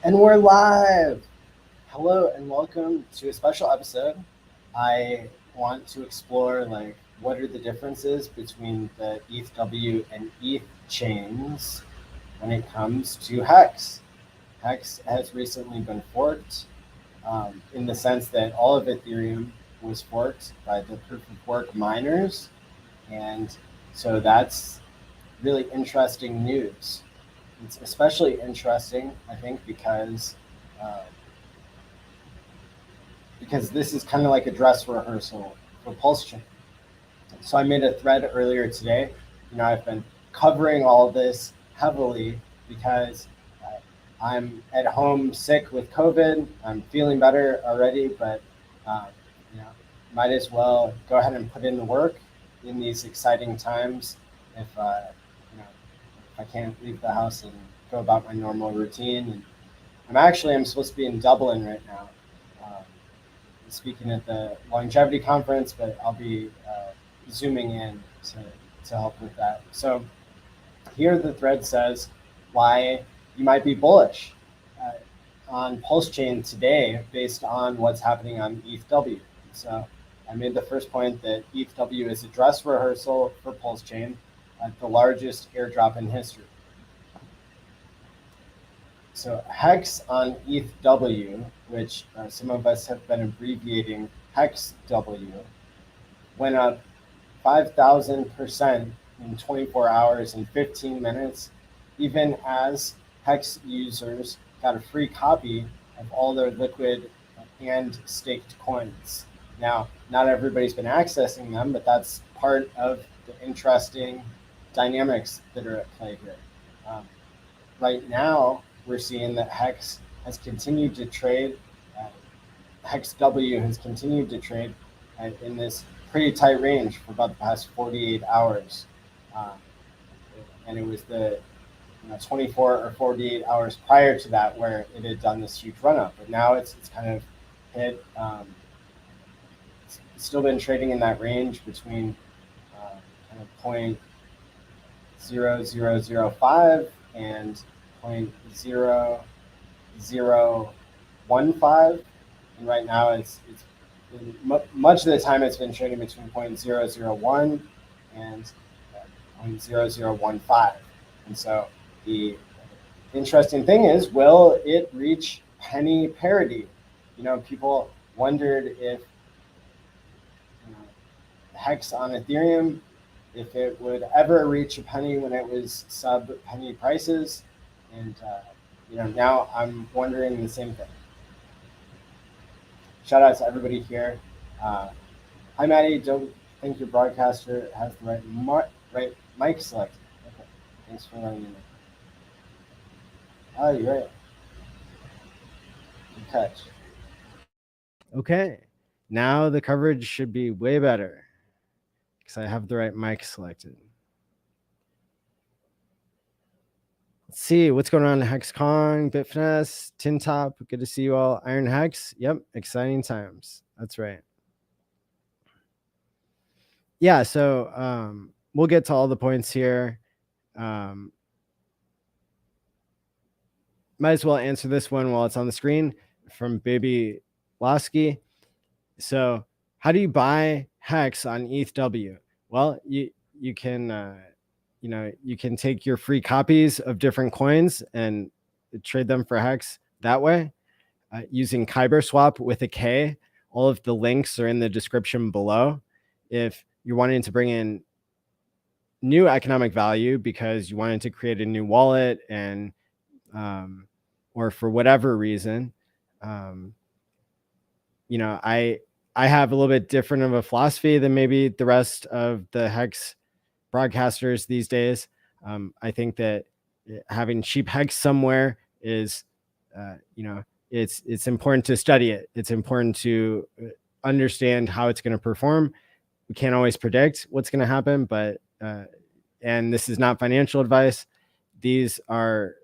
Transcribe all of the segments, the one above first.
And we're live. Hello and welcome to a special episode. I want to explore what are the differences between the ETHW and ETH chains when it comes to HEX. HEX has recently been forked in the sense that all of Ethereum was forked by the proof of work miners. And so that's really interesting news. It's especially interesting, I think, because this is kind of like a dress rehearsal for PulseChain. So I made a thread earlier today. I've been covering all this heavily because I'm at home sick with COVID. I'm feeling better already, but might as well go ahead and put in the work in these exciting times. If I can't leave the house and go about my normal routine. And I'm supposed to be in Dublin right now, speaking at the longevity conference, but I'll be zooming in to help with that. So here the thread says why you might be bullish on PulseChain today based on what's happening on ETHW. So I made the first point that ETHW is a dress rehearsal for PulseChain at the largest airdrop in history. So HEX on ETHW, which some of us have been abbreviating HEXW, went up 5,000% in 24 hours and 15 minutes, even as HEX users got a free copy of all their liquid and staked coins. Now, not everybody's been accessing them, but that's part of the interesting dynamics that are at play here. Right now, we're seeing that HEX has continued to trade, HEXW has continued to trade in this pretty tight range for about the past 48 hours. And it was the 24 or 48 hours prior to that where it had done this huge run up. But now it's kind of hit, it's still been trading in that range between kind of 0.0005 and 0.0015, and right now it's much of the time it's been trading between 0.001 and 0.0015. And so the interesting thing is, will it reach penny parity? People wondered if HEX on Ethereum, if it would ever reach a penny when it was sub penny prices. And now I'm wondering the same thing. Shout out to everybody here. Hi Maddie, don't think your broadcaster has the right mic selected. Okay, thanks for letting me know. Oh, you're right. Good catch. Okay, now the coverage should be way better because I have the right mic selected. Let's see what's going on. HexCon, Bitfinesse, Tintop. Good to see you all. Iron Hex. Yep, exciting times. That's right. Yeah, so we'll get to all the points here. Might as well answer this one while it's on the screen from Baby Lasky. So how do you buy HEX on ETHW? Well, you can you can take your free copies of different coins and trade them for HEX that way using Kyber Swap with a K. All of the links are in the description below. If you're wanting to bring in new economic value because you wanted to create a new wallet and or for whatever reason, I have a little bit different of a philosophy than maybe the rest of the HEX broadcasters these days. I think that having cheap HEX somewhere is, it's important to study it. It's important to understand how it's going to perform. We can't always predict what's going to happen, but and this is not financial advice. These are,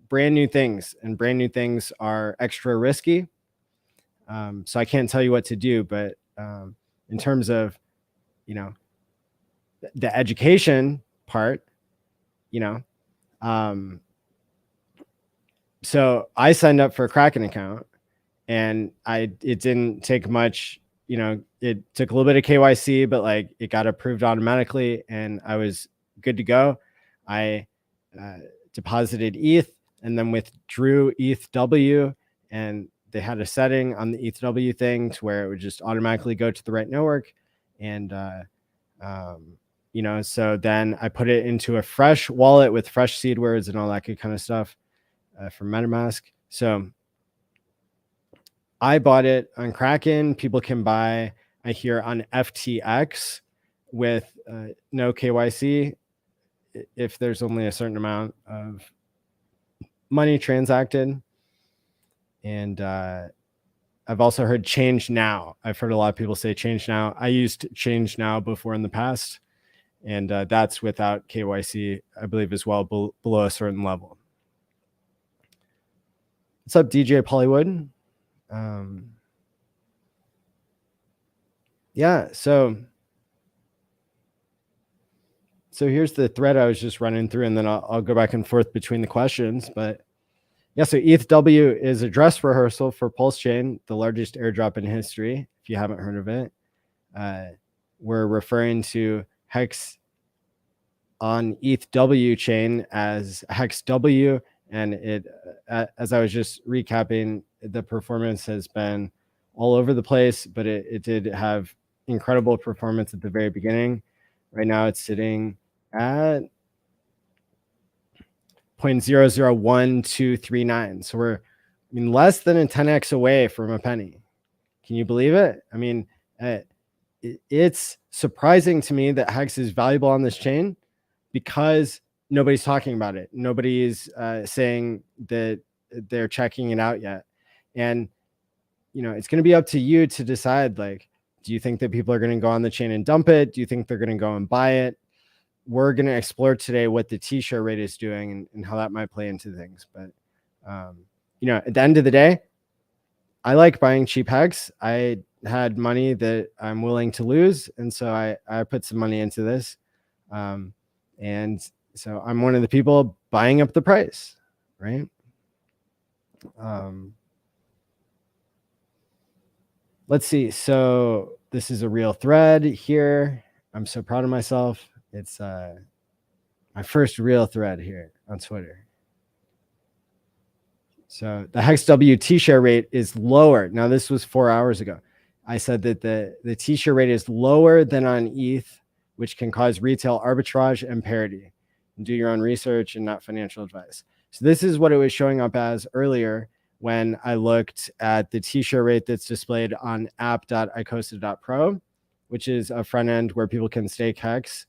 brand new things, and brand new things are extra risky. So I can't tell you what to do, but in terms of, the education part, So I signed up for a Kraken account, and it didn't take much. It took a little bit of KYC, but like it got approved automatically, and I was good to go. I deposited ETH and then withdrew ETHW, and they had a setting on the ETHW thing to where it would just automatically go to the right network. And, so then I put it into a fresh wallet with fresh seed words and all that good kind of stuff from MetaMask. So I bought it on Kraken. People can buy, I hear, on FTX with no KYC if there's only a certain amount of money transacted. And I've also heard Change Now. I've heard a lot of people say Change Now. I used Change Now before in the past, and that's without KYC, I believe, as well, below a certain level. What's up, DJ Pollywood? Yeah, so here's the thread I was just running through, and then I'll go back and forth between the questions. But yeah, so ETHW is a dress rehearsal for PulseChain, the largest airdrop in history, if you haven't heard of it. We're referring to Hex on ETHW chain as HEXW, and it, as I was just recapping, the performance has been all over the place, but it did have incredible performance at the very beginning. Right now it's sitting at 0.001239. So we're less than a 10x away from a penny. Can you believe it? I mean, it's surprising to me that Hex is valuable on this chain because nobody's talking about it. Nobody's saying that they're checking it out yet. And, it's going to be up to you to decide, like, do you think that people are going to go on the chain and dump it? Do you think they're going to go and buy it? We're going to explore today what the Tshirt rate is doing and how that might play into things. But, at the end of the day, I like buying cheap Hex. I had money that I'm willing to lose. And so I put some money into this. And so I'm one of the people buying up the price, right? Let's see. So this is a real thread here. I'm so proud of myself. It's my first real thread here on Twitter. So the HEXW Tshirt rate is lower. Now, this was 4 hours ago. I said that the Tshirt rate is lower than on ETH, which can cause retail arbitrage and parity. Do your own research and not financial advice. So this is what it was showing up as earlier when I looked at the Tshirt rate that's displayed on app.icosa.pro, which is a front end where people can stake Hex.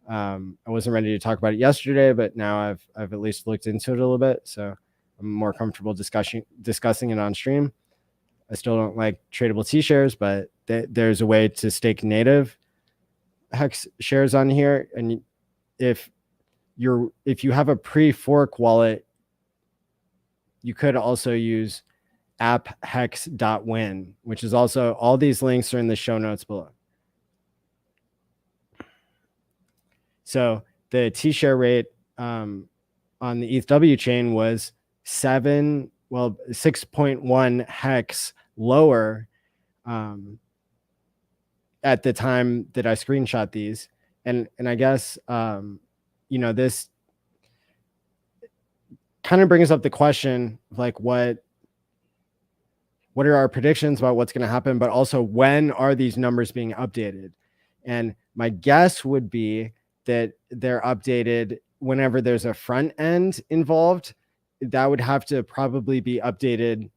I wasn't ready to talk about it yesterday, but now I've at least looked into it a little bit, so I'm more comfortable discussing it on stream. I still don't like tradable T-shares, but there's a way to stake native Hex shares on here, and if you have a pre-fork wallet, you could also use apphex.win, which is also, all these links are in the show notes below. So the Tshirt rate on the ETHW chain was 6.1 hex lower at the time that I screenshot these. And I guess, this kind of brings up the question of like, what are our predictions about what's going to happen, but also when are these numbers being updated? And my guess would be that they're updated whenever there's a front end involved. That would have to probably be updated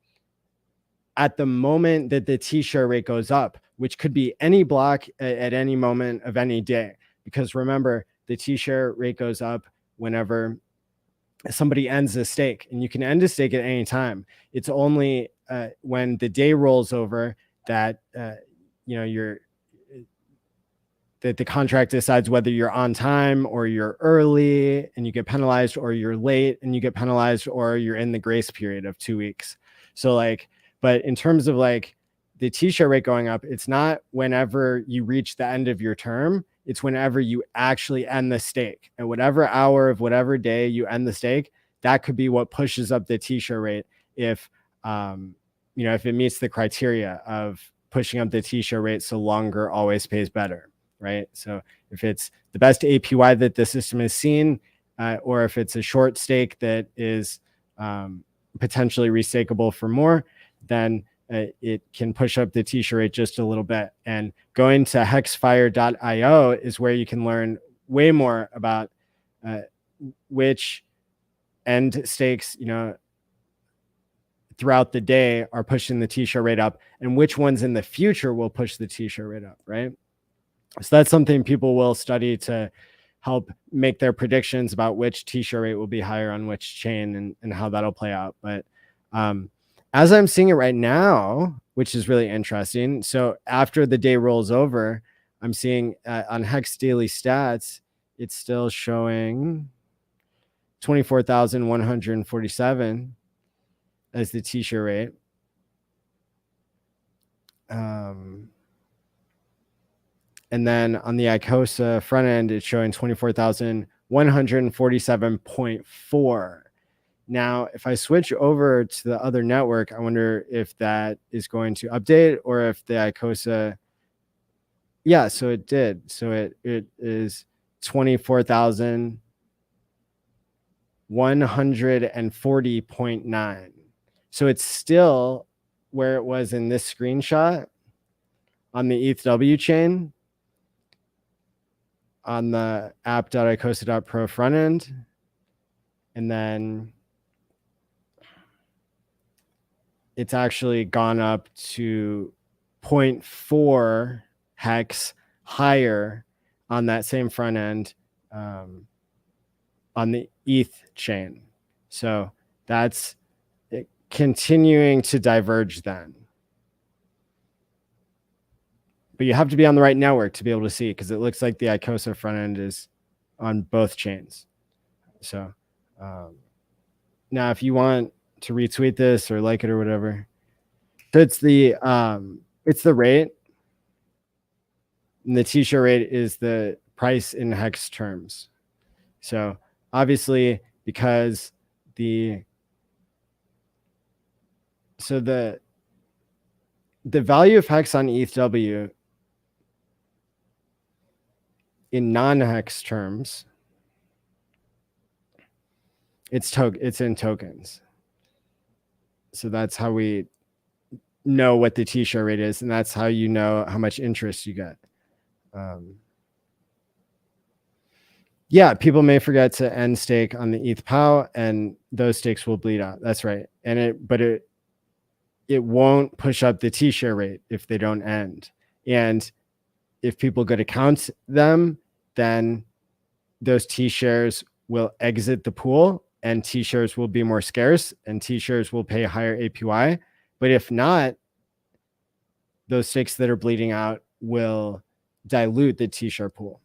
at the moment that the Tshirt rate goes up, which could be any block at any moment of any day. Because remember, the Tshirt rate goes up whenever somebody ends a stake, and you can end a stake at any time. It's only when the day rolls over that that the contract decides whether you're on time or you're early and you get penalized, or you're late and you get penalized, or you're in the grace period of 2 weeks. So like, but in terms of like the Tshirt rate going up, it's not whenever you reach the end of your term. It's whenever you actually end the stake. At whatever hour of whatever day you end the stake, that could be what pushes up the T-shirt rate if, if it meets the criteria of pushing up the T-shirt rate, so longer always pays better, right? So if it's the best APY that the system has seen, or if it's a short stake that is potentially restakeable for more, then it can push up the T-shirt rate just a little bit. And going to hexfire.io is where you can learn way more about which end stakes, throughout the day are pushing the T-shirt rate up, and which ones in the future will push the T-shirt rate up, right? So that's something people will study to help make their predictions about which T-shirt rate will be higher on which chain and how that'll play out. But as I'm seeing it right now, which is really interesting. So after the day rolls over, I'm seeing on Hex Daily Stats, it's still showing 24,147 as the T-shirt rate. And then on the ICOSA front end, it's showing 24,147.4. Now, if I switch over to the other network, I wonder if that is going to update or if the ICOSA. Yeah, so it did. So it is 24,140.9. So it's still where it was in this screenshot on the ETHW chain on the app.icosa.pro front end. And then it's actually gone up to 0.4 hex higher on that same front end on the ETH chain. So that's continuing to diverge then. But you have to be on the right network to be able to see, because it looks like the ICOSA front end is on both chains. So now if you want to retweet this or like it or whatever, so it's the rate, and the T-shirt rate is the price in hex terms. So obviously, because the value of hex on ETHW in non-hex terms, it's in tokens. So that's how we know what the T-shirt rate is, and that's how you know how much interest you get. Yeah, people may forget to end stake on the ETH POW, and those stakes will bleed out. That's right. And it won't push up the T-shirt rate if they don't end. And if people go to count them, then those T-shares will exit the pool, and T-shares will be more scarce, and T-shares will pay higher APY. But if not, those stakes that are bleeding out will dilute the T-shirt pool.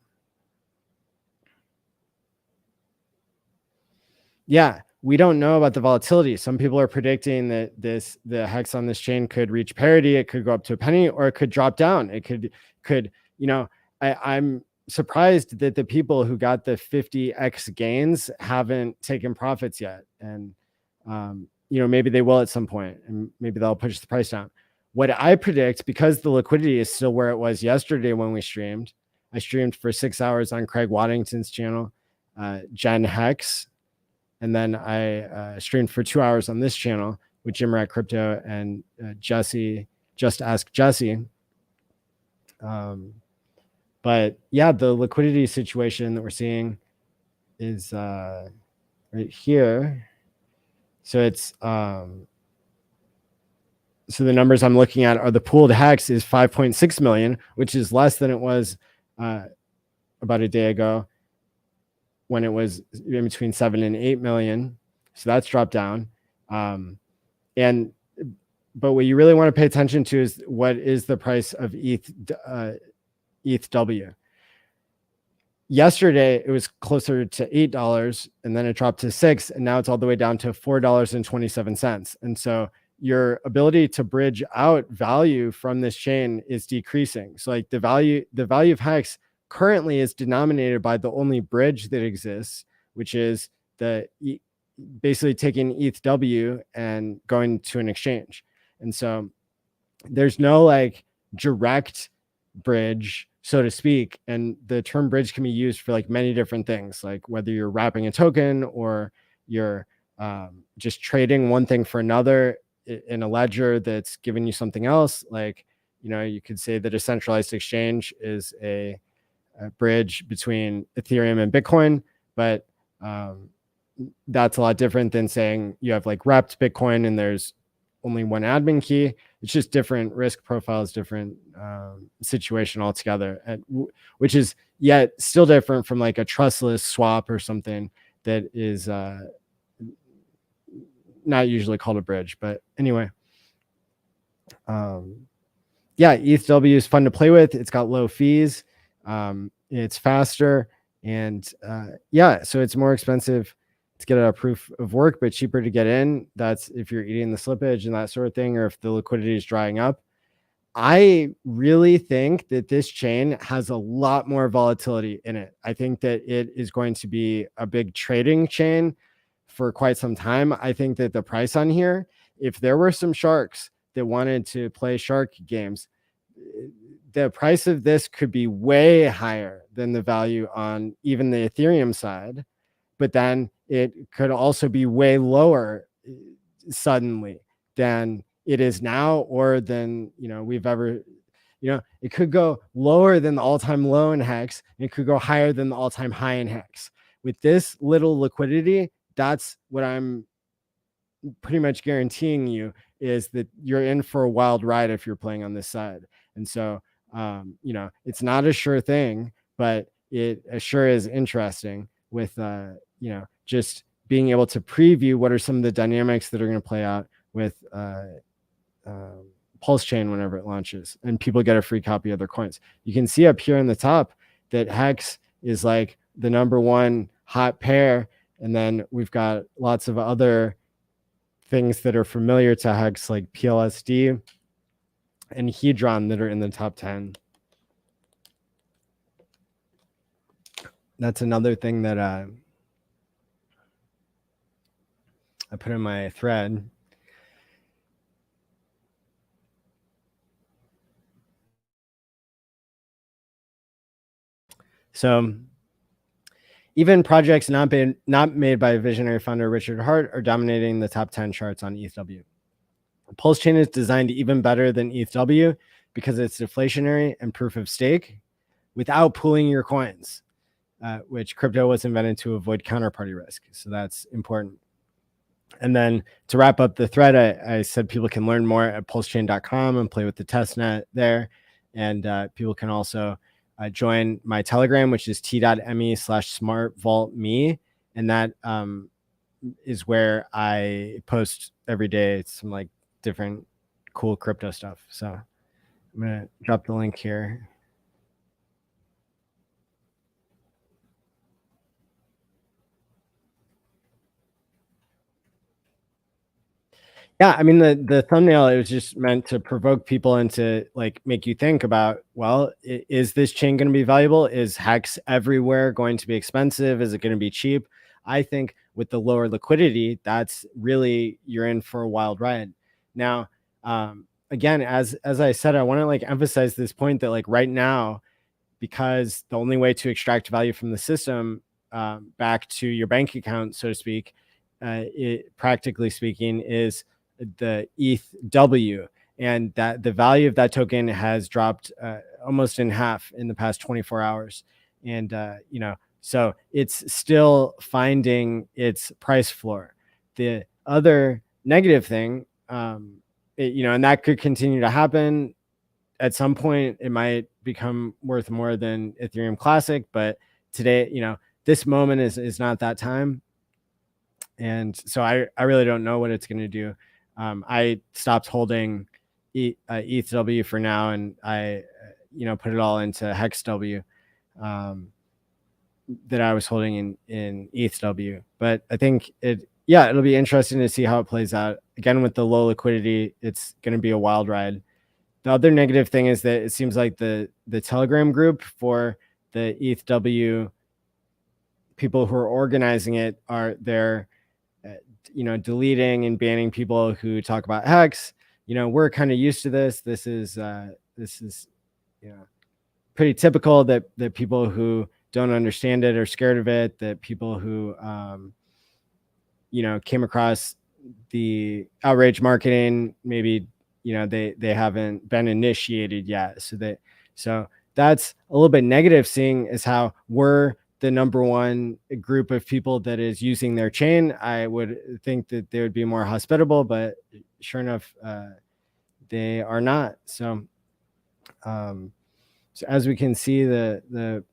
Yeah, we don't know about the volatility. Some people are predicting that the hex on this chain could reach parity. It could go up to a penny, or it could drop down. It could I'm surprised that the people who got the 50x gains haven't taken profits yet. And maybe they will at some point, and maybe they'll push the price down. What I predict, because the liquidity is still where it was yesterday when we streamed, I streamed for 6 hours on Craig Waddington's channel, Gen Hex. And then I streamed for 2 hours on this channel with Jim Rat Crypto and Jesse, Just Ask Jesse. But yeah, the liquidity situation that we're seeing is right here. So it's so the numbers I'm looking at are the pooled hex is 5.6 million, which is less than it was about a day ago, when it was in between 7 and 8 million. So that's dropped down. But what you really want to pay attention to is what is the price of ETHW. Yesterday, it was closer to $8, and then it dropped to $6, and now it's all the way down to $4.27. And so your ability to bridge out value from this chain is decreasing. So like the value of Hex currently is denominated by the only bridge that exists, which is the basically taking ETHW and going to an exchange. And so there's no like direct bridge, so to speak. And the term bridge can be used for like many different things, like whether you're wrapping a token or you're just trading one thing for another in a ledger that's giving you something else. Like, you know, you could say that a centralized exchange is a bridge between Ethereum and Bitcoin, but that's a lot different than saying you have like wrapped Bitcoin and there's only one admin key. It's just different risk profiles, different situation altogether, which is yet still different from like a trustless swap or something that is not usually called a bridge. But anyway, yeah, ETHW is fun to play with. It's got low fees. It's faster, and yeah, so it's more expensive to get a proof of work, but cheaper to get in. That's if you're eating the slippage and that sort of thing, or if the liquidity is drying up. I really think that this chain has a lot more volatility in it. I think that it is going to be a big trading chain for quite some time. I think that the price on here, if there were some sharks that wanted to play shark games, the price of this could be way higher than the value on even the Ethereum side, but then it could also be way lower suddenly than it is now, or than, you know, we've ever, you know, it could go lower than the all-time low in Hex, and it could go higher than the all-time high in Hex. With this little liquidity, that's what I'm pretty much guaranteeing you, is that you're in for a wild ride if you're playing on this side. And so, you know, it's not a sure thing, but it sure is interesting with, you know, just being able to preview what are some of the dynamics that are going to play out with PulseChain whenever it launches, and people get a free copy of their coins. You can see up here in the top that Hex is like the #1 hot pair, and then we've got lots of other things that are familiar to Hex, like PLSD and Hedron, that are in the top 10. That's another thing that I put in my thread. So even projects not made by visionary founder Richard Hart are dominating the top 10 charts on ETHW. PulseChain is designed even better than ETHW because it's deflationary and proof of stake without pooling your coins, which crypto was invented to avoid counterparty risk. So that's important. And then to wrap up the thread, I said people can learn more at pulsechain.com and play with the testnet there. And people can also join my Telegram, which is t.me/smartvaultme. And that is where I post every day some like different cool crypto stuff. So I'm going to drop the link here. Yeah, I mean, the thumbnail, it was just meant to provoke people and to like make you think about, well, is this chain going to be valuable? Is Hex everywhere going to be expensive? Is it going to be cheap? I think with the lower liquidity, that's really, you're in for a wild ride. Now, again, as I said, I want to like emphasize this point that like right now, because the only way to extract value from the system back to your bank account, so to speak, practically speaking, is the ETHW, and that the value of that token has dropped almost in half in the past 24 hours. And, you know, so it's still finding its price floor. The other negative thing, you know, and that could continue to happen at some point. It might become worth more than Ethereum Classic, but today, you know, this moment is not that time. And so I really don't know what it's going to do. I stopped holding ETHW for now, and I, you know, put it all into HEXW that I was holding in ETHW. But I think it'll be interesting to see how it plays out. Again, with the low liquidity, it's going to be a wild ride. The other negative thing is that it seems like the Telegram group for the ETHW people who are organizing it, they're deleting and banning people who talk about Hex. We're kind of used to this. This is pretty typical that people who don't understand it are scared of it, that people who came across the outrage marketing, maybe they haven't been initiated yet, so that's a little bit negative, seeing as how we're the number one group of people that is using their chain. I would think that they would be more hospitable, but sure enough, they are not. So as we can see, the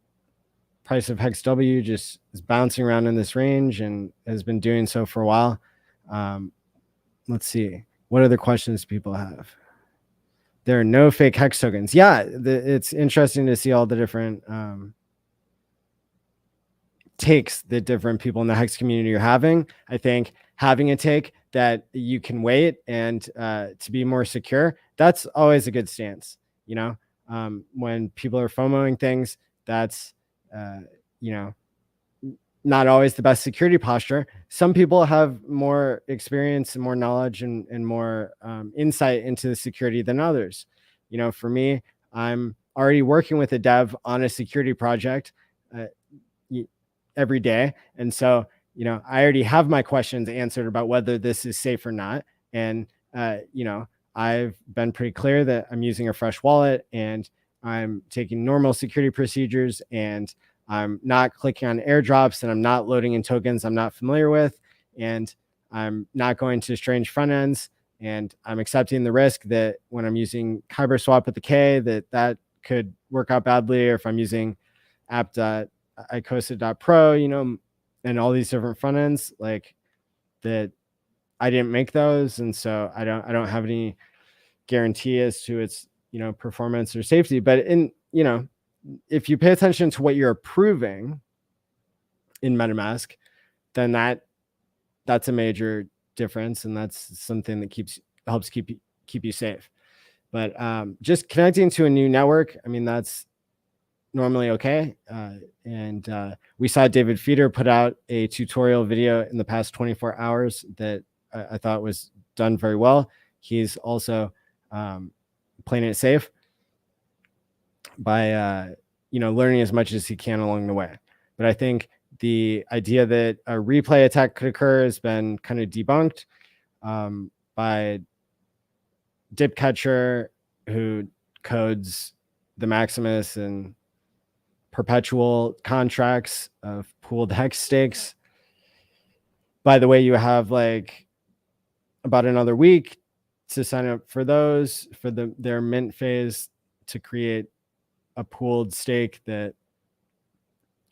price of HEXW just is bouncing around in this range and has been doing so for a while. Let's see. What other questions people have? There are no fake Hex tokens. Yeah, it's interesting to see all the different takes that different people in the Hex community are having. I think having a take that you can wait and to be more secure, that's always a good stance. When people are FOMOing things, that's not always the best security posture. Some people have more experience and more knowledge and more insight into the security than others. For me, I'm already working with a dev on a security project every day. And so, I already have my questions answered about whether this is safe or not. And, I've been pretty clear that I'm using a fresh wallet and I'm taking normal security procedures, and I'm not clicking on airdrops, and I'm not loading in tokens I'm not familiar with, and I'm not going to strange front ends, and I'm accepting the risk that when I'm using Kyber swap with the K, that could work out badly, or if I'm using app.icosa.pro, and all these different front ends, like that, I didn't make those, and so I don't have any guarantee as to its performance or safety. But if you pay attention to what you're approving in MetaMask, then that's a major difference, and that's something that helps keep you safe. But just connecting to a new network, I mean, that's normally okay. And we saw David Feeder put out a tutorial video in the past 24 hours that I thought was done very well. He's also playing it safe by learning as much as he can along the way. But I think the idea that a replay attack could occur has been kind of debunked by Dipcatcher, who codes the Maximus and perpetual contracts of pooled hex stakes. By the way, you have like about another week to sign up for those, for their mint phase, to create a pooled stake that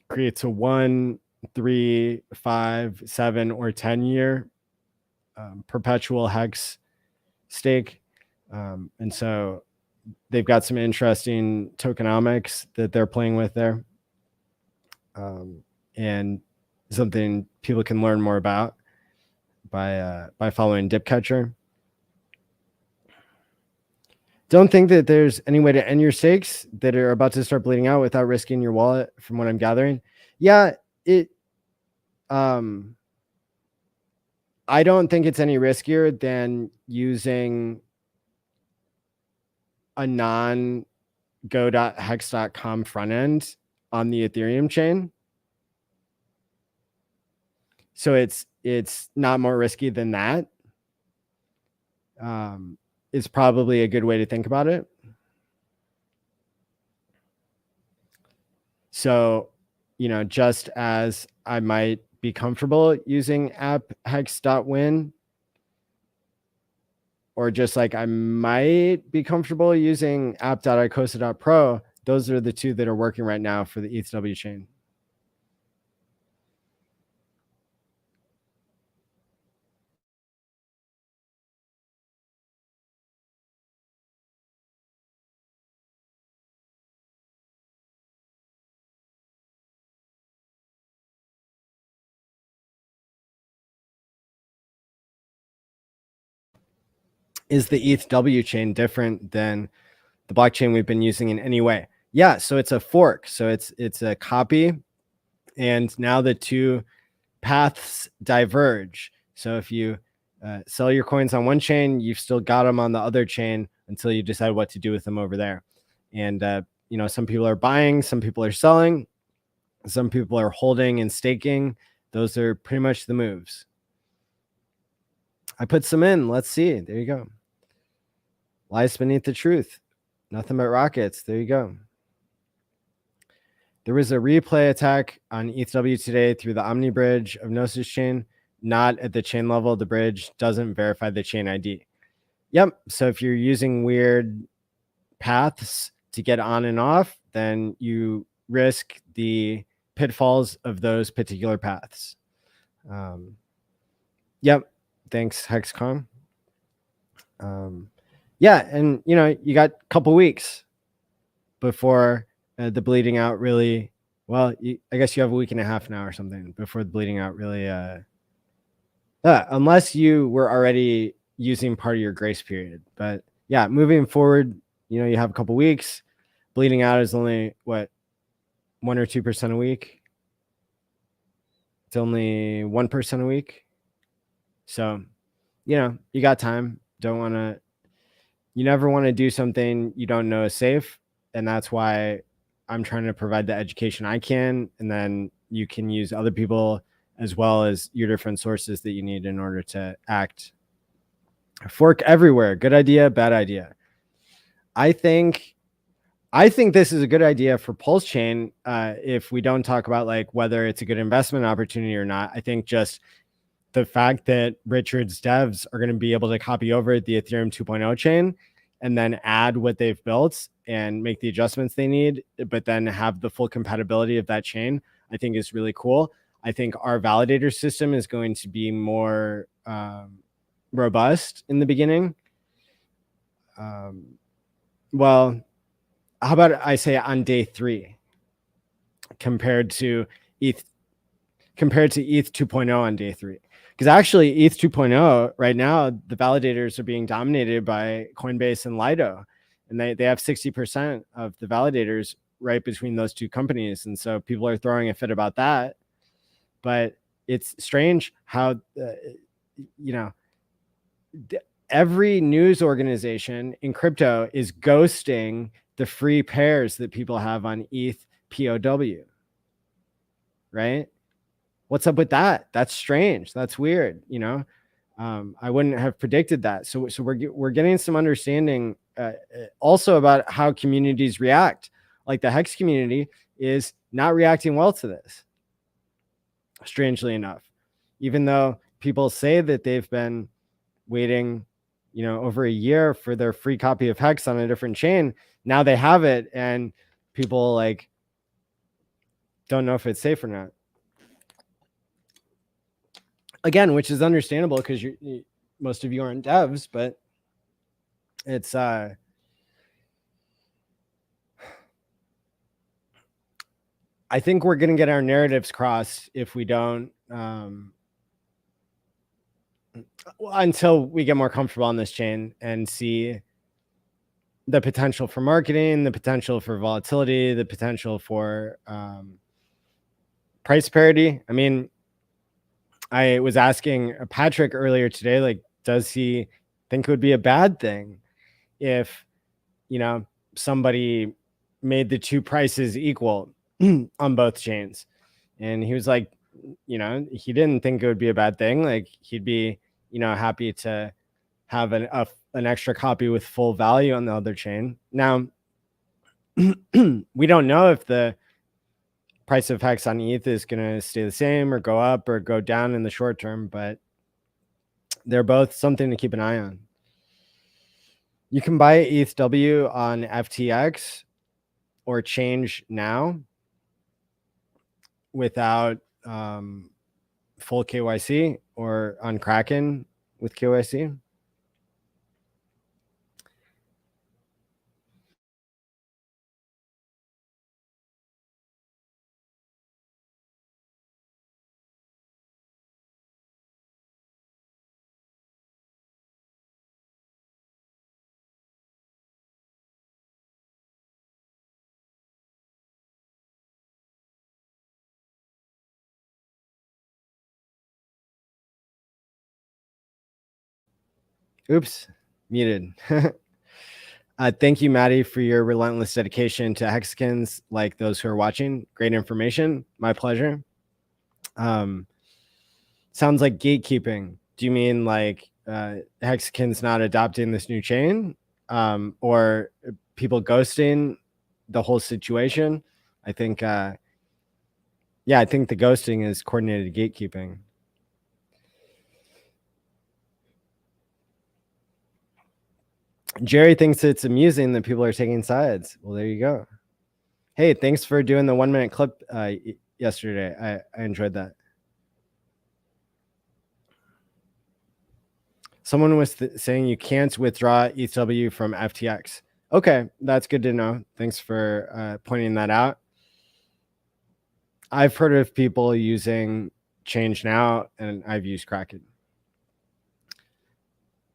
creates a 1, 3, 5, 7, or 10 year perpetual hex stake. And so they've got some interesting tokenomics that they're playing with there, and something people can learn more about by following Dipcatcher. Don't think that there's any way to end your stakes that are about to start bleeding out without risking your wallet, from what I'm gathering. Yeah, I don't think it's any riskier than using a non-go.hex.com front end on the Ethereum chain. So it's not more risky than that. Is probably a good way to think about it. So, just as I might be comfortable using app.hex.win, or just like I might be comfortable using app.icosa.pro, those are the two that are working right now for the ETHW chain. Is the ETHW chain different than the blockchain we've been using in any way? Yeah, so it's a fork. So it's a copy, and now the two paths diverge. So if you sell your coins on one chain, you've still got them on the other chain until you decide what to do with them over there. And, you know, some people are buying, some people are selling, some people are holding and staking. Those are pretty much the moves. I put some in. Let's see. There you go. Lies beneath the truth. Nothing but rockets. There you go. There was a replay attack on ETHW today through the Omni bridge of Gnosis chain, not at the chain level. The bridge doesn't verify the chain ID. Yep. So if you're using weird paths to get on and off, then you risk the pitfalls of those particular paths. Yep. Thanks, HEXCOM. Yeah. And, you know, you got a couple weeks before the bleeding out really, well, I guess you have a week and a half now or something before the bleeding out really, unless you were already using part of your grace period. But yeah, moving forward, you know, you have a couple weeks. Bleeding out is only what, 1 or 2% a week. It's only 1% a week. So, you know, you got time. You never want to do something you don't know is safe. And that's why I'm trying to provide the education I can. And then you can use other people as well as your different sources that you need in order to act. Fork everywhere. Good idea, bad idea. I think this is a good idea for PulseChain. If we don't talk about like whether it's a good investment opportunity or not, I think just the fact that Richard's devs are going to be able to copy over the Ethereum 2.0 chain and then add what they've built and make the adjustments they need, but then have the full compatibility of that chain, I think is really cool. I think our validator system is going to be more robust in the beginning. Well, how about I say on day 3 compared to ETH 2.0 on day 3? Because actually ETH 2.0 right now, the validators are being dominated by Coinbase and Lido, and they have 60% of the validators right between those two companies. And so people are throwing a fit about that. But it's strange how, you know, every news organization in crypto is ghosting the free pairs that people have on ETH POW, right? What's up with that? That's strange. That's weird. You know, I wouldn't have predicted that. So we're getting some understanding also about how communities react. Like the Hex community is not reacting well to this, strangely enough, even though people say that they've been waiting, you know, over a year for their free copy of Hex on a different chain. Now they have it, and people like don't know if it's safe or not. Again, which is understandable because most of you aren't devs, but it's I think we're going to get our narratives crossed if we don't until we get more comfortable on this chain and see the potential for marketing, the potential for volatility, the potential for price parity. I mean, I was asking Patrick earlier today, like, does he think it would be a bad thing if, you know, somebody made the two prices equal on both chains? And he was like, you know, he didn't think it would be a bad thing. Like, he'd be, you know, happy to have an extra copy with full value on the other chain. Now, we don't know if the price of Hex on ETH is going to stay the same or go up or go down in the short term, but they're both something to keep an eye on. You can buy ETHW on FTX or change now without full KYC, or on Kraken with KYC. Oops, muted. Thank you, Maddie, for your relentless dedication to Hexicans, like those who are watching. Great information. My pleasure. Sounds like gatekeeping. Do you mean like Hexicans not adopting this new chain, or people ghosting the whole situation? I think, yeah, I think the ghosting is coordinated gatekeeping. Jerry thinks it's amusing that people are taking sides. Well, there you go. Hey, thanks for doing the 1 minute clip yesterday. I enjoyed that. Someone was saying you can't withdraw ETHW from FTX. Okay, that's good to know. Thanks for pointing that out. I've heard of people using Change Now, and I've used Kraken.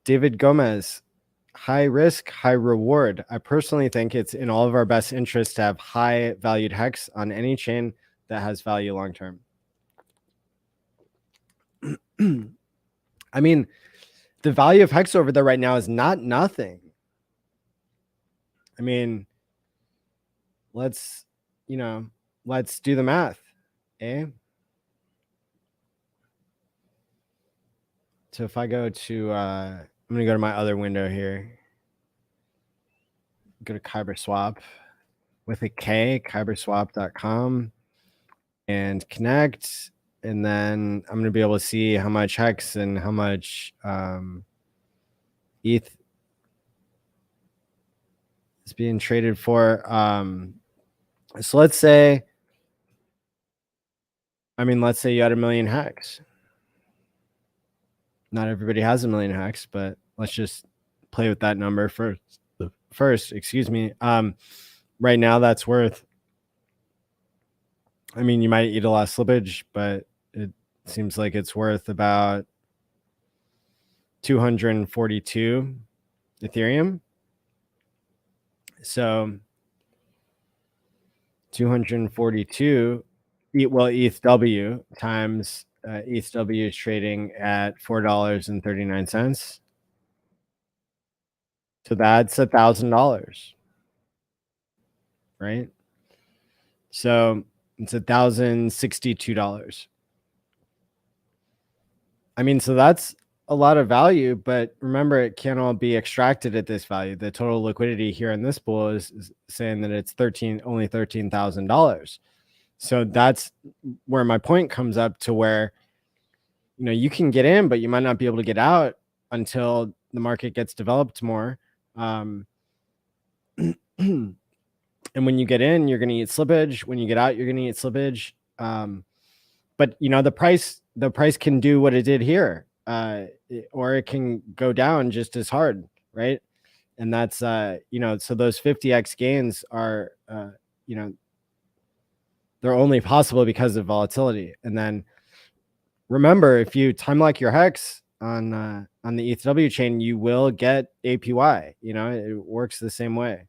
David Gomez, high risk, high reward. I personally think it's in all of our best interest to have high valued hex on any chain that has value long term. I mean, the value of hex over there right now is not nothing. I mean, let's do the math, eh? So if I go to, I'm going to go to my other window here. Go to KyberSwap with a K, kyberswap.com, and connect. And then I'm going to be able to see how much hex and how much ETH is being traded for. So let's say you had 1 million hex. Not everybody has 1 million hex, but let's just play with that number first. Excuse me. Right now that's worth, I mean, you might eat a lot of slippage, but it seems like it's worth about 242 Ethereum. So 242, well, ETHW times ETHW is trading at $4.39. So that's $1,000, right? So it's $1,062. I mean, so that's a lot of value, but remember, it can't all be extracted at this value. The total liquidity here in this pool is saying that it's only $13,000. So that's where my point comes up to, where you can get in, but you might not be able to get out until the market gets developed more. And when you get in, you're going to eat slippage. When you get out, you're going to eat slippage. But the price can do what it did here, or it can go down just as hard, right? And that's so those 50x gains are they're only possible because of volatility. And then remember, if you time lock your hex on the ETHW chain, you will get APY. It works the same way.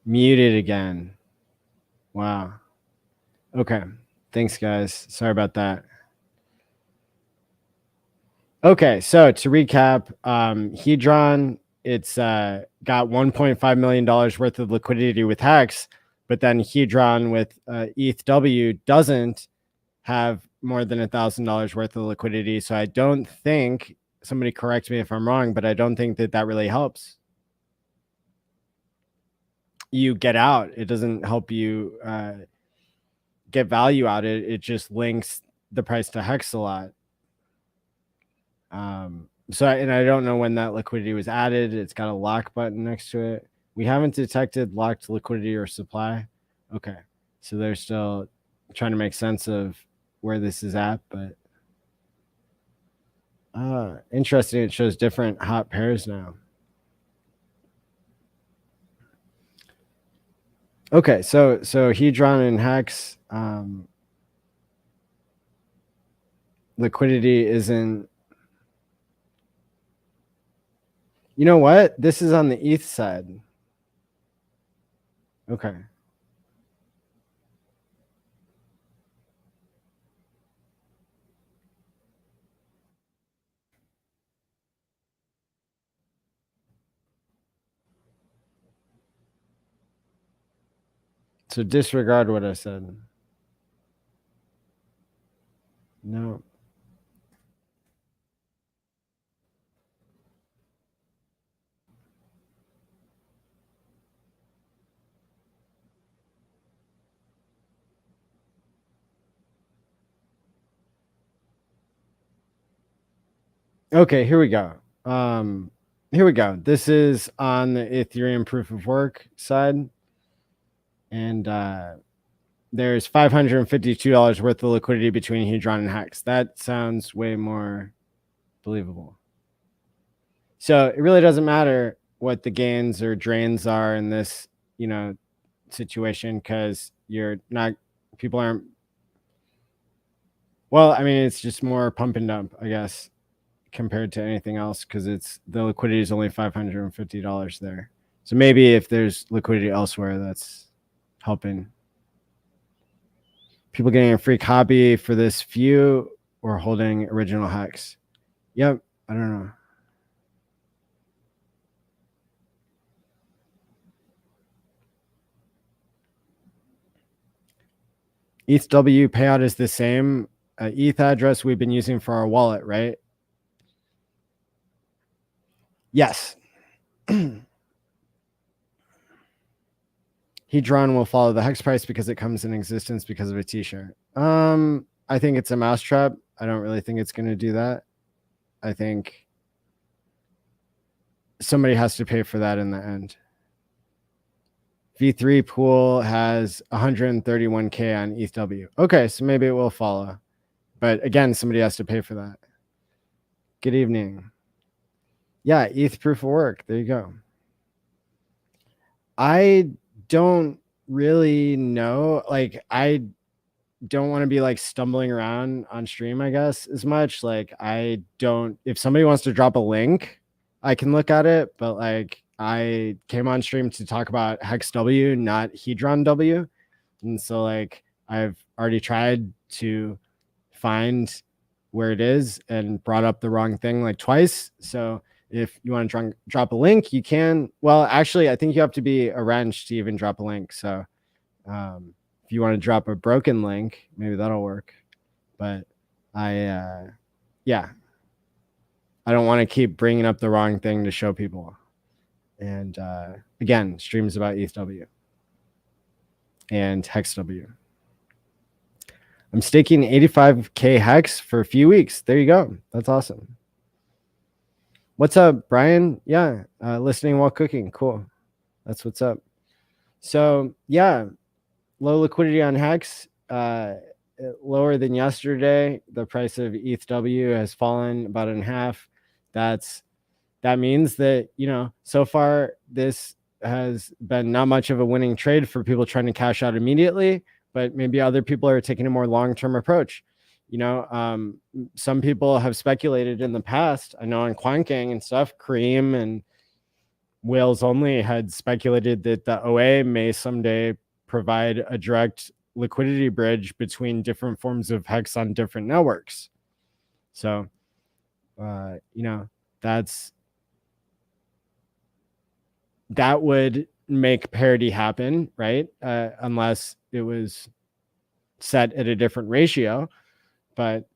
Muted again. Wow. Okay. Thanks, guys. Sorry about that. Okay, so to recap, Hedron, it's got $1.5 million worth of liquidity with Hex, but then Hedron with ETHW doesn't have more than $1,000 worth of liquidity. So I don't think, somebody correct me if I'm wrong, but I don't think that that really helps. You get out. It doesn't help you get value out. It just links the price to Hex a lot. So, and I don't know when that liquidity was added. It's got a lock button next to it. We haven't detected locked liquidity or supply. Okay. So they're still trying to make sense of where this is at, but interesting. It shows different hot pairs now. Okay. So Hedron and Hex, liquidity isn't, you know what? This is on the ETH side. Okay. So disregard what I said. No. Okay, here we go. Here we go. This is on the Ethereum proof of work side. And there's $552 worth of liquidity between Hedron and Hex. That sounds way more believable. So it really doesn't matter what the gains or drains are in this, you know, situation, because you're not, people aren't, well, I mean, it's just more pump and dump, I guess, compared to anything else, because it's, the liquidity is only $550 there. So maybe if there's liquidity elsewhere, that's helping. People getting a free copy for this view or holding original Hex. Yep, I don't know. ETHW payout is the same ETH address we've been using for our wallet, right? Yes. Hedron will follow the Hex price because it comes in existence because of a T-shirt. I think it's a mousetrap. I don't really think it's going to do that. I think somebody has to pay for that in the end. V3 pool has 131K on ETHW. Okay, so maybe it will follow. But again, somebody has to pay for that. Good evening. Yeah, ETH proof of work. There you go. I don't really know. Like, I don't want to be like stumbling around on stream, I guess, as much. Like, I don't, if somebody wants to drop a link, I can look at it. But like, I came on stream to talk about HEXW, not Hedron W. And so like, I've already tried to find where it is and brought up the wrong thing like twice. So if you want to drop a link, you can. Well, actually, I think you have to be a wrench to even drop a link. So if you want to drop a broken link, maybe that'll work. But yeah, I don't want to keep bringing up the wrong thing to show people. And again, streams about ETHW and HEXW. I'm staking 85K Hex for a few weeks. There you go. That's awesome. What's up, Brian? Yeah, listening while cooking. Cool. That's what's up. So yeah, low liquidity on Hex, lower than yesterday. The price of ETHW has fallen about in half. That means that, you know, so far this has been not much of a winning trade for people trying to cash out immediately, but maybe other people are taking a more long-term approach. You know, some people have speculated in the past. I know on QuantGang and stuff, Cream and Whales Only had speculated that the OA may someday provide a direct liquidity bridge between different forms of hex on different networks. So, you know, that would make parity happen, right? Unless it was set at a different ratio. But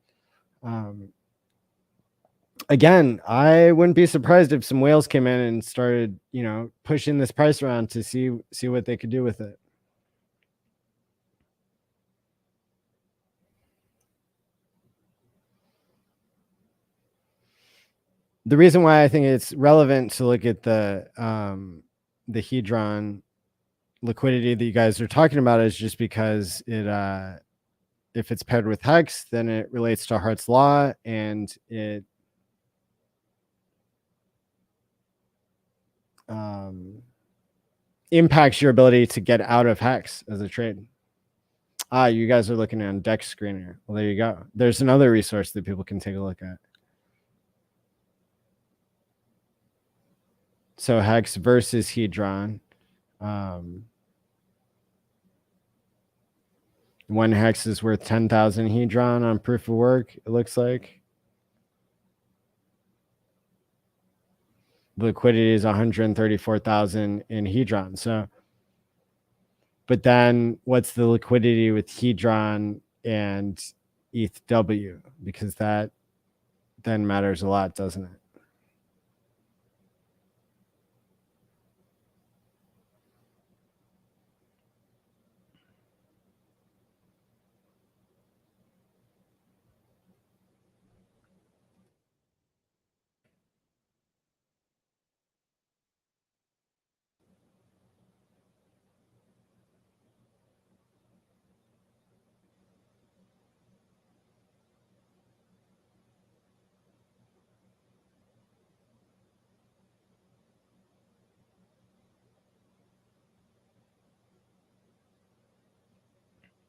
again, I wouldn't be surprised if some whales came in and started, you know, pushing this price around to see what they could do with it. The reason why I think it's relevant to look at the Hedron liquidity that you guys are talking about is just because it if it's paired with Hex, then it relates to Hart's law, and it impacts your ability to get out of Hex as a trade. You guys are looking on Dex Screener. Well, there you go. There's another resource that people can take a look at. So Hex versus Hedron. One Hex is worth 10,000 Hedron on proof of work, it looks like. The liquidity is 134,000 in Hedron. So, but then what's the liquidity with Hedron and ETHW? Because that then matters a lot, doesn't it?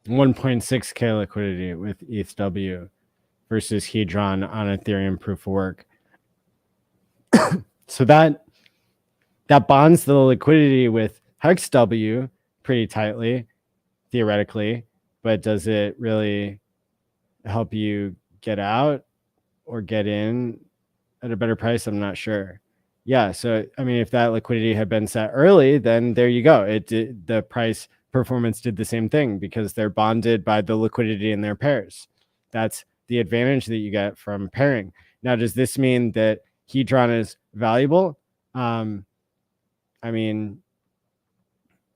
$1.6K liquidity with ETHW versus Hedron on Ethereum proof of work. So that bonds the liquidity with HEXW pretty tightly, theoretically, but does it really help you get out or get in at a better price? I'm not sure. Yeah, so I mean, if that liquidity had been set early, then there you go. The price performance did the same thing because they're bonded by the liquidity in their pairs. That's the advantage that you get from pairing. Now, does this mean that Hedron is valuable? I mean,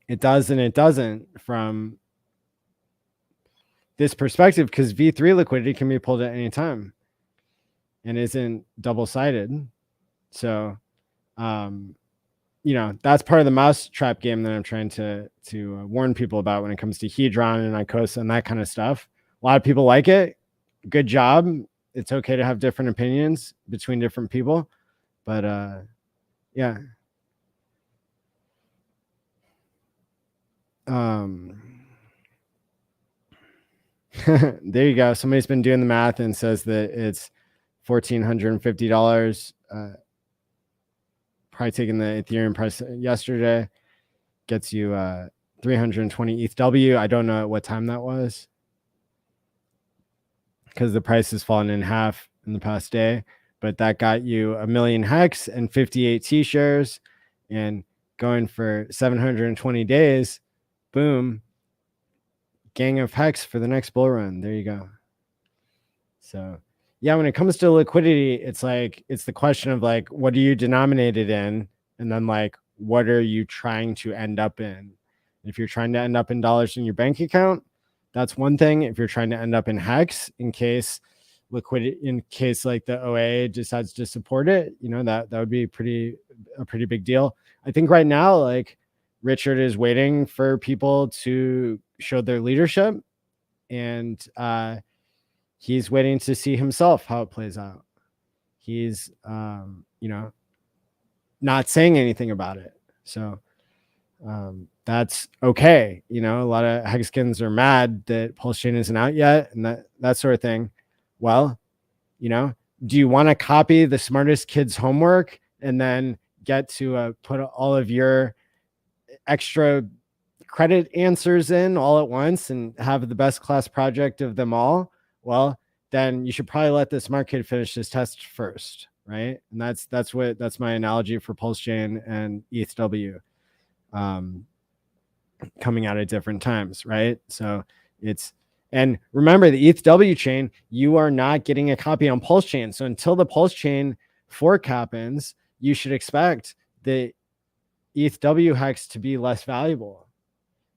it does and it doesn't from this perspective, because V3 liquidity can be pulled at any time and isn't double-sided. So, you know, that's part of the mousetrap game that I'm trying to warn people about when it comes to Hedron and icosa and that kind of stuff. A lot of people like it. Good job. It's okay to have different opinions between different people, but yeah. There you go. Somebody's been doing the math and says that it's $1,450. Probably taking the Ethereum price yesterday gets you 320 ETHW. I don't know at what time that was because the price has fallen in half in the past day, but that got you 1 million Hex and 58 T-shares, and going for 720 days, boom, gang of Hex for the next bull run. There you go. So yeah, when it comes to liquidity, it's like, it's the question of like, what are you denominated in? And then like, what are you trying to end up in? If you're trying to end up in dollars in your bank account, that's one thing. If you're trying to end up in Hex, in case liquidity, in case like the OA decides to support it, you know, that would be a pretty big deal. I think right now, like Richard is waiting for people to show their leadership, and he's waiting to see himself how it plays out. He's, you know, not saying anything about it. So that's okay. You know, a lot of Hexkins are mad that PulseChain isn't out yet and that sort of thing. Well, you know, do you want to copy the smartest kid's homework and then get to put all of your extra credit answers in all at once and have the best class project of them all, well, then you should probably let this market finish this test first, right? And that's my analogy for PulseChain and ETHW coming out at different times, right? So and remember the ETHW chain, you are not getting a copy on PulseChain. So until the PulseChain fork happens, you should expect the ETHW hex to be less valuable,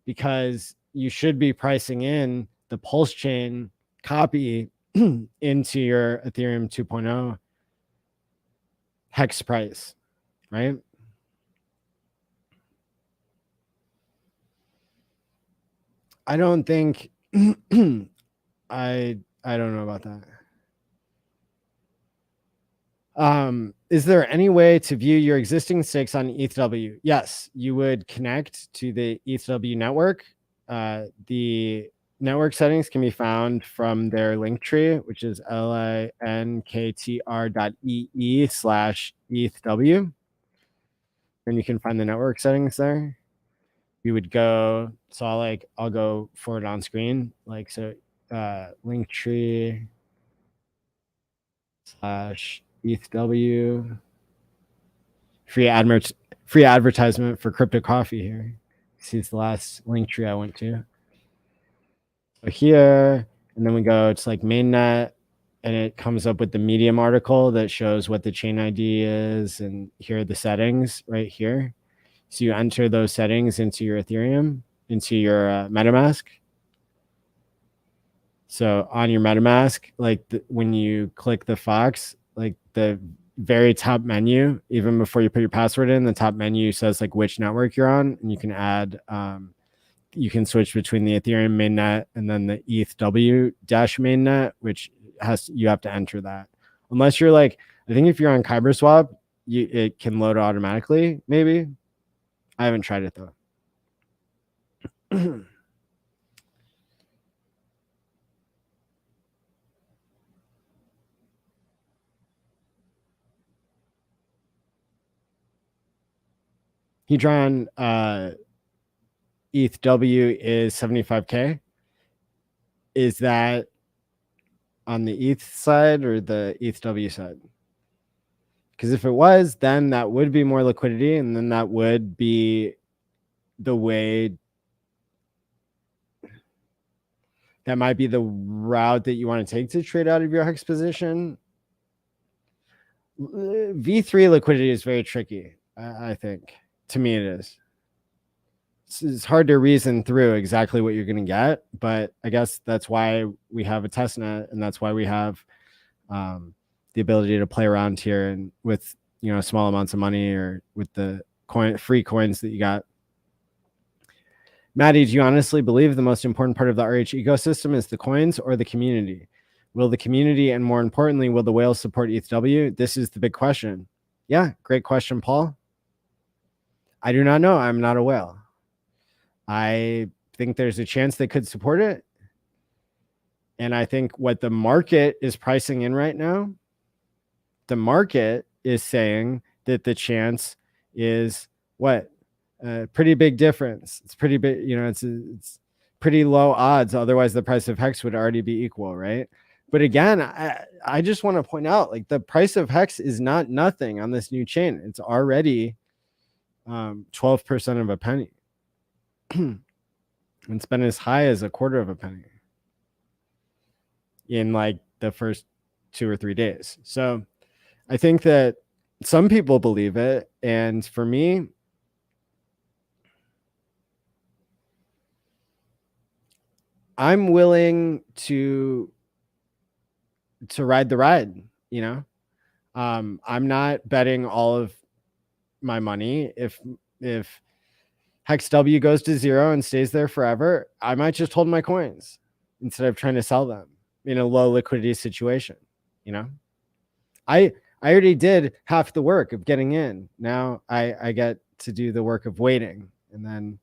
because you should be pricing in the PulseChain copy into your Ethereum 2.0 hex price, right? I don't think I don't know about that. Is there any way to view your existing stakes on ETHW? Yes, you would connect to the ETHW network. The network settings can be found from their link tree, which is linktr.ee/ETHW. And you can find the network settings there. You would go, so I'll go forward on screen, like, so linktree /ETHW, free advertisement for crypto coffee here. See, it's the last link tree I went to. So here, and then we go to like mainnet, and it comes up with the Medium article that shows what the chain ID is, and here are the settings right here. So you enter those settings into your Ethereum, into your MetaMask. So on your MetaMask, like when you click the Fox, like the very top menu, even before you put your password in, the top menu says like which network you're on, and you can add, you can switch between the Ethereum mainnet and then the ETHW mainnet, which you have to enter that. Unless you're like, I think if you're on KyberSwap, it can load automatically, maybe. I haven't tried it though. Hedron ETHW is 75K. Is that on the ETH side or the ETHW side? Because if it was, then that would be more liquidity, and then that would be the way, that might be the route that you want to take to trade out of your hex position. V3 liquidity is very tricky, I think. To me, it is. It's hard to reason through exactly what you're going to get, but I guess that's why we have a testnet, and that's why we have the ability to play around here and with, you know, small amounts of money or with the free coins that you got. Maddie, do you honestly believe the most important part of the RH ecosystem is the coins or the community? Will the community, and more importantly, will the whales support ETHW? This is the big question. Yeah, great question, Paul. I do not know. I'm not a whale. I think there's a chance they could support it. And I think what the market is pricing in right now, the market is saying that the chance is what? A pretty big difference. It's pretty big, you know, it's pretty low odds. Otherwise, the price of Hex would already be equal, right? But again, I just want to point out, like, the price of Hex is not nothing on this new chain. It's already 12% of a penny. It's been as high as a quarter of a penny in like the first 2 or 3 days. So I think that some people believe it. And for me, I'm willing to ride the ride, you know. I'm not betting all of my money. If HEXW goes to 0 and stays there forever, I might just hold my coins instead of trying to sell them in a low liquidity situation. You know, I already did half the work of getting in. Now I get to do the work of waiting, and then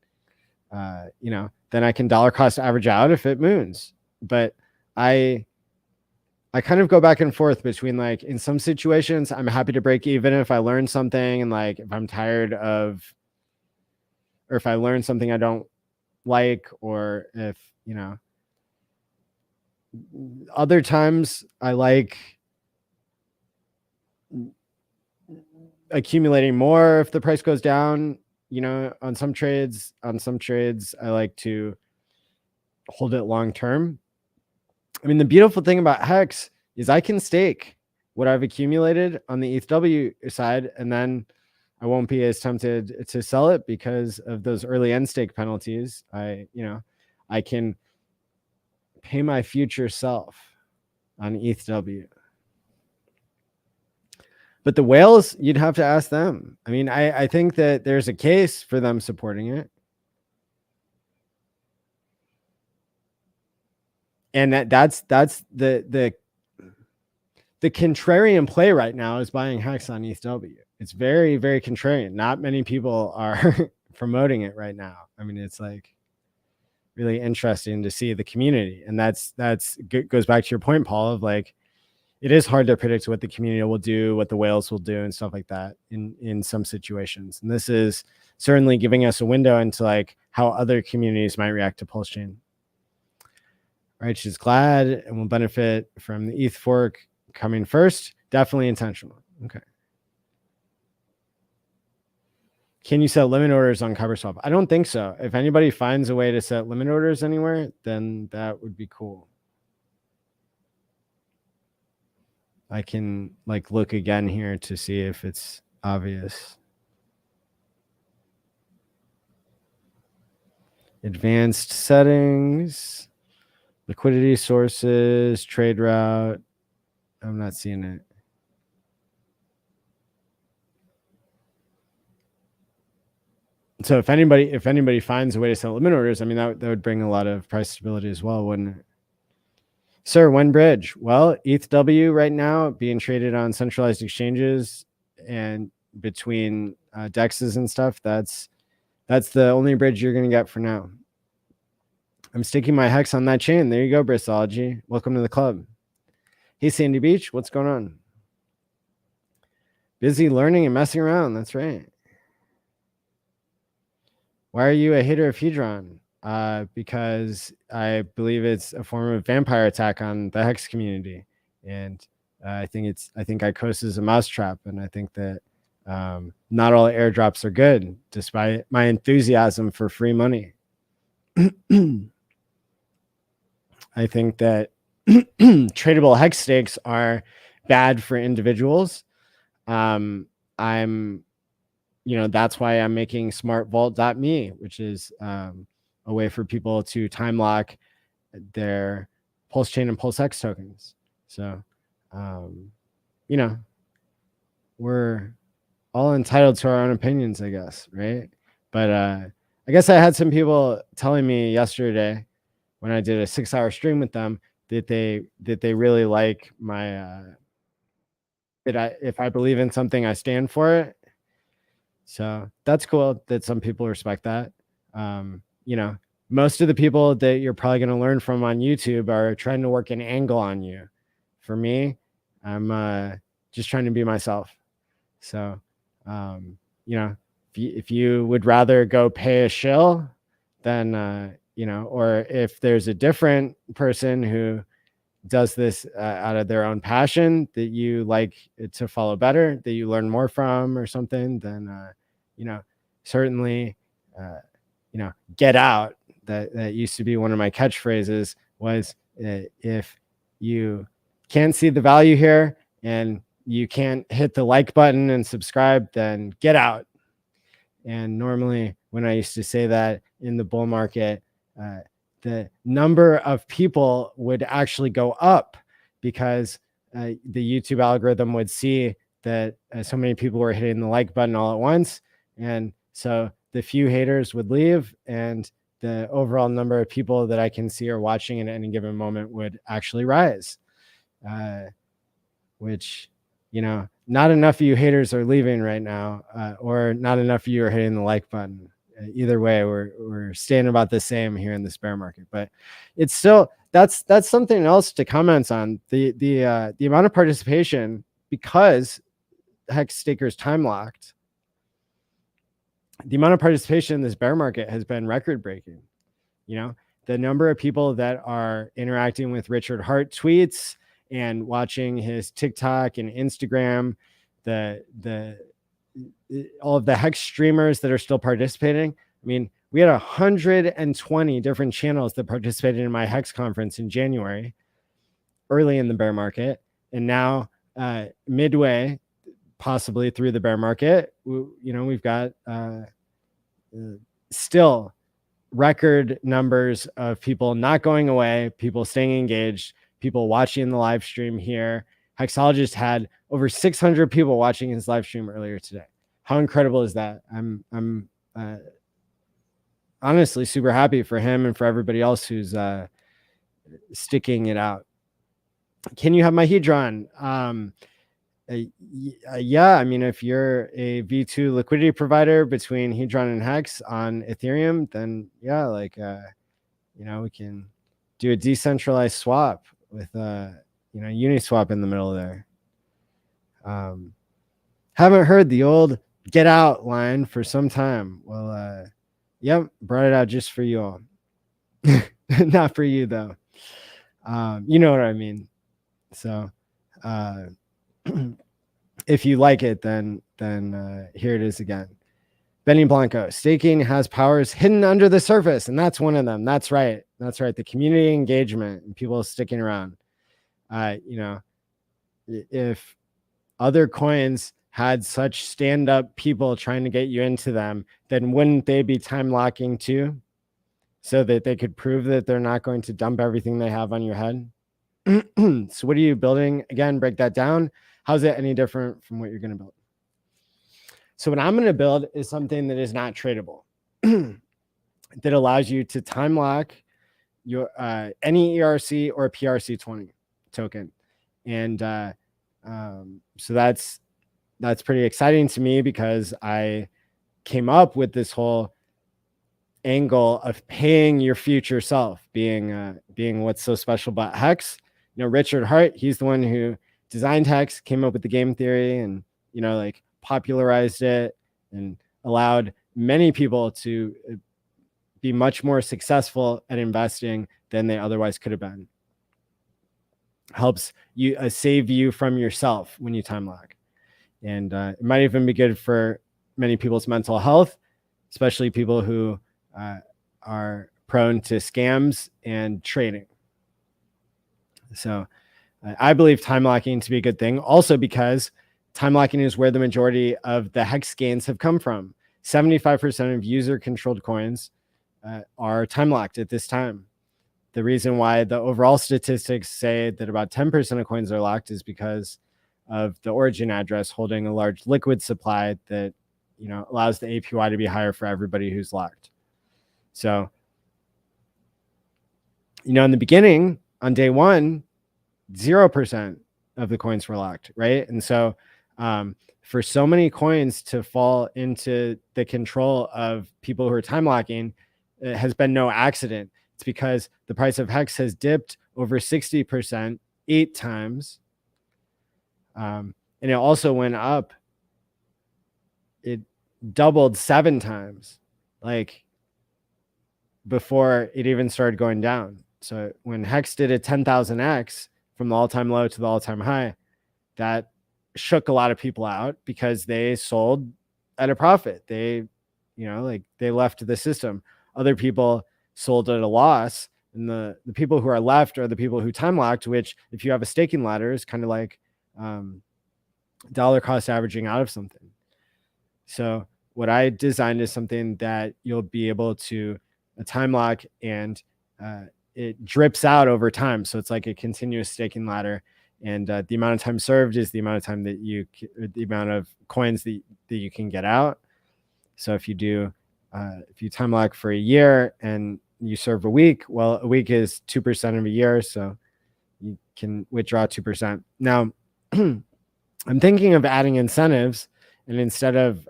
you know, then I can dollar cost average out if it moons. But I I kind of go back and forth between like, in some situations, I'm happy to break even if I learn something, and like if I'm tired of, or if I learn something I don't like, or if, you know, other times I like accumulating more if the price goes down. You know, on some trades, I like to hold it long term. I mean, the beautiful thing about Hex is I can stake what I've accumulated on the ETHW side, and then I won't be as tempted to sell it because of those early end stake penalties. I can pay my future self on ETHW. But the whales, you'd have to ask them. I mean, I think that there's a case for them supporting it. And that's the contrarian play right now is buying Hex on ETHW. It's very, very contrarian. Not many people are promoting it right now. I mean, it's like really interesting to see the community. And that's goes back to your point, Paul, of like, it is hard to predict what the community will do, what the whales will do, and stuff like that in some situations. And this is certainly giving us a window into like how other communities might react to PulseChain. All right, she's glad and will benefit from the ETH fork coming first. Definitely intentional. Okay. Can you set limit orders on CoverSwap? I don't think so. If anybody finds a way to set limit orders anywhere, then that would be cool. I can like look again here to see if it's obvious. Advanced settings, liquidity sources, trade route. I'm not seeing it. So if anybody finds a way to set limit orders, I mean, that would bring a lot of price stability as well, wouldn't it? Sir, when bridge? Well, ETHW right now being traded on centralized exchanges and between dexes and stuff. That's the only bridge you're going to get for now. I'm sticking my hex on that chain. There you go, Bristology. Welcome to the club. Hey, Sandy Beach, what's going on? Busy learning and messing around. That's right. Why are you a hater of Hedron? Because I believe it's a form of vampire attack on the Hex community, and I think ICOSA is a mousetrap, and I think that not all airdrops are good, despite my enthusiasm for free money. I think that tradable Hex stakes are bad for individuals. That's why I'm making smartvault.me, which is a way for people to time lock their PulseChain and PulseX tokens. So, we're all entitled to our own opinions, I guess, right? But I guess I had some people telling me yesterday when I did a 6-hour stream with them that they really like my if I believe in something, I stand for it. So that's cool that some people respect that. Most of the people that you're probably going to learn from on YouTube are trying to work an angle on you. For me, I'm just trying to be myself. So, if you would rather go pay a shill, then, or if there's a different person who does this out of their own passion that you like to follow better, that you learn more from or something, then, certainly, get out. That used to be one of my catchphrases was if you can't see the value here and you can't hit the like button and subscribe, then get out. And normally when I used to say that in the bull market, the number of people would actually go up because the YouTube algorithm would see that so many people were hitting the like button all at once. And so the few haters would leave and the overall number of people that I can see are watching at any given moment would actually rise, which, not enough of you haters are leaving right now, or not enough of you are hitting the like button. either way, we're staying about the same here in this bear market. But it's still, that's something else to comment on. The amount of participation, because Hex Staker's time locked, the amount of participation in this bear market has been record breaking. You know, the number of people that are interacting with Richard Hart tweets and watching his TikTok and Instagram, all of the Hex streamers that are still participating. I mean, we had 120 different channels that participated in my Hex conference in January, early in the bear market. And now midway, possibly through the bear market, we've got still record numbers of people not going away, people staying engaged, people watching the live stream here. Hexologist had over 600 people watching his live stream earlier today. How incredible is that? I'm honestly super happy for him and for everybody else who's sticking it out. Can you have my Hedron? Yeah, I mean, if you're a V2 liquidity provider between Hedron and Hex on Ethereum, then yeah, like, we can do a decentralized swap with, Uniswap in the middle there. Haven't heard the old get out line for some time. Well, yep, brought it out just for you all. Not for you though. You know what I mean? So, if you like it, then here it is again. Benny Blanco, staking has powers hidden under the surface, and that's one of them. That's right. That's right. The community engagement and people sticking around. If other coins had such stand-up people trying to get you into them, then wouldn't they be time locking too, so that they could prove that they're not going to dump everything they have on your head? So what are you building? Again, break that down. How's it any different from what you're going to build? So what I'm going to build is something that is not tradable, that allows you to time lock your any ERC or PRC20 token. And so that's pretty exciting to me, because I came up with this whole angle of paying your future self being what's so special about Hex. Richard Hart, he's the one who designed Hex, came up with the game theory, and popularized it and allowed many people to be much more successful at investing than they otherwise could have been. Helps you save you from yourself when you time lock. And it might even be good for many people's mental health, especially people who are prone to scams and trading. So I believe time locking to be a good thing, also because time locking is where the majority of the Hex gains have come from. 75% of user controlled coins are time locked at this time. The reason why the overall statistics say that about 10% of coins are locked is because of the origin address holding a large liquid supply that allows the APY to be higher for everybody who's locked. So, in the beginning, on day one, 0% of the coins were locked, right? And so for so many coins to fall into the control of people who are time locking, it has been no accident. It's because the price of Hex has dipped over 60% 8 times. And it also went up. It doubled 7 times, like, before it even started going down. So when Hex did a 10,000x from the all-time low to the all-time high, that shook a lot of people out because they sold at a profit. They, they left the system. Other people sold at a loss. And the people who are left are the people who time locked, which, if you have a staking ladder, is kind of like dollar cost averaging out of something. So what I designed is something that you'll be able to time lock, and it drips out over time. So it's like a continuous staking ladder. And the amount of time served is the amount of time that the amount of coins that you can get out. So if you do, if you time lock for a year and you serve a week, well, a week is 2% of a year. So you can withdraw 2%. Now, I'm thinking of adding incentives, and instead of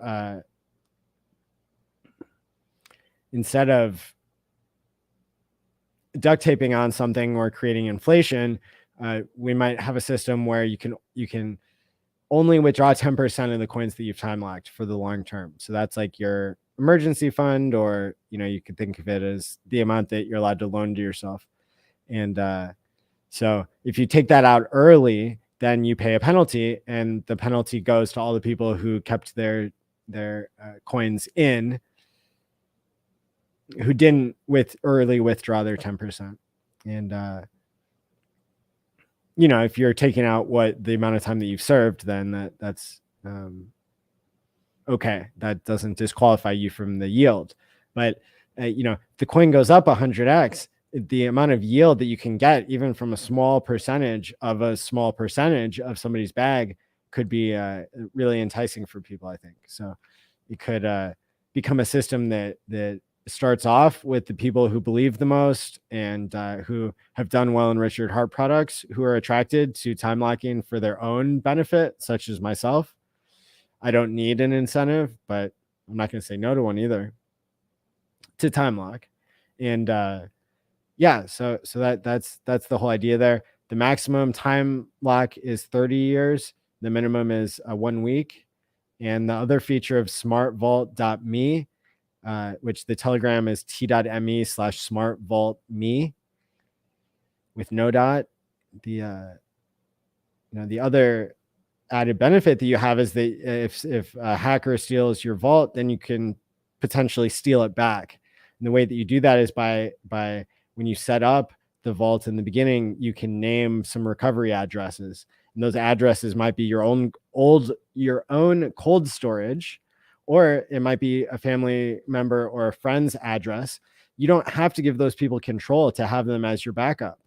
instead of duct taping on something or creating inflation, we might have a system where you can only withdraw 10% of the coins that you've time locked for the long term. So that's like your emergency fund, or you could think of it as the amount that you're allowed to loan to yourself. And so if you take that out early, then you pay a penalty, and the penalty goes to all the people who kept their coins in, who didn't early withdraw their 10%. And if you're taking out what the amount of time that you've served, then that's okay. That doesn't disqualify you from the yield. But if the coin goes up 100x, the amount of yield that you can get, even from a small percentage of somebody's bag, could be really enticing for people, I think. So it could become a system that starts off with the people who believe the most and who have done well in Richard Hart products, who are attracted to time locking for their own benefit, such as myself. I don't need an incentive, but I'm not going to say no to one either, to time lock. And yeah, so that's the whole idea there. The maximum time lock is 30 years. The minimum is 1 week. And the other feature of smartvault.me, which the Telegram is t.me/smartvaultme with no dot. The other added benefit that you have is that if a hacker steals your vault, then you can potentially steal it back. And the way that you do that is by when you set up the vault in the beginning, you can name some recovery addresses, and those addresses might be your own cold storage, or it might be a family member or a friend's address. You don't have to give those people control to have them as your backup.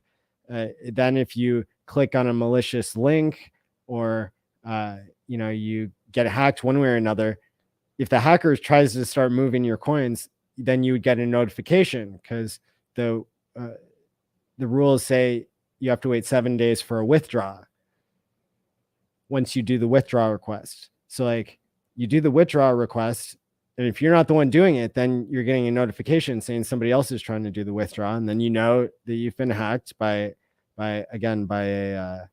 Then if you click on a malicious link, or you get hacked one way or another, if the hacker tries to start moving your coins, then you would get a notification, because the rules say you have to wait 7 days for a withdraw once you do the withdrawal request. So like, you do the withdrawal request, and if you're not the one doing it, then you're getting a notification saying somebody else is trying to do the withdrawal, and then you know that you've been hacked by a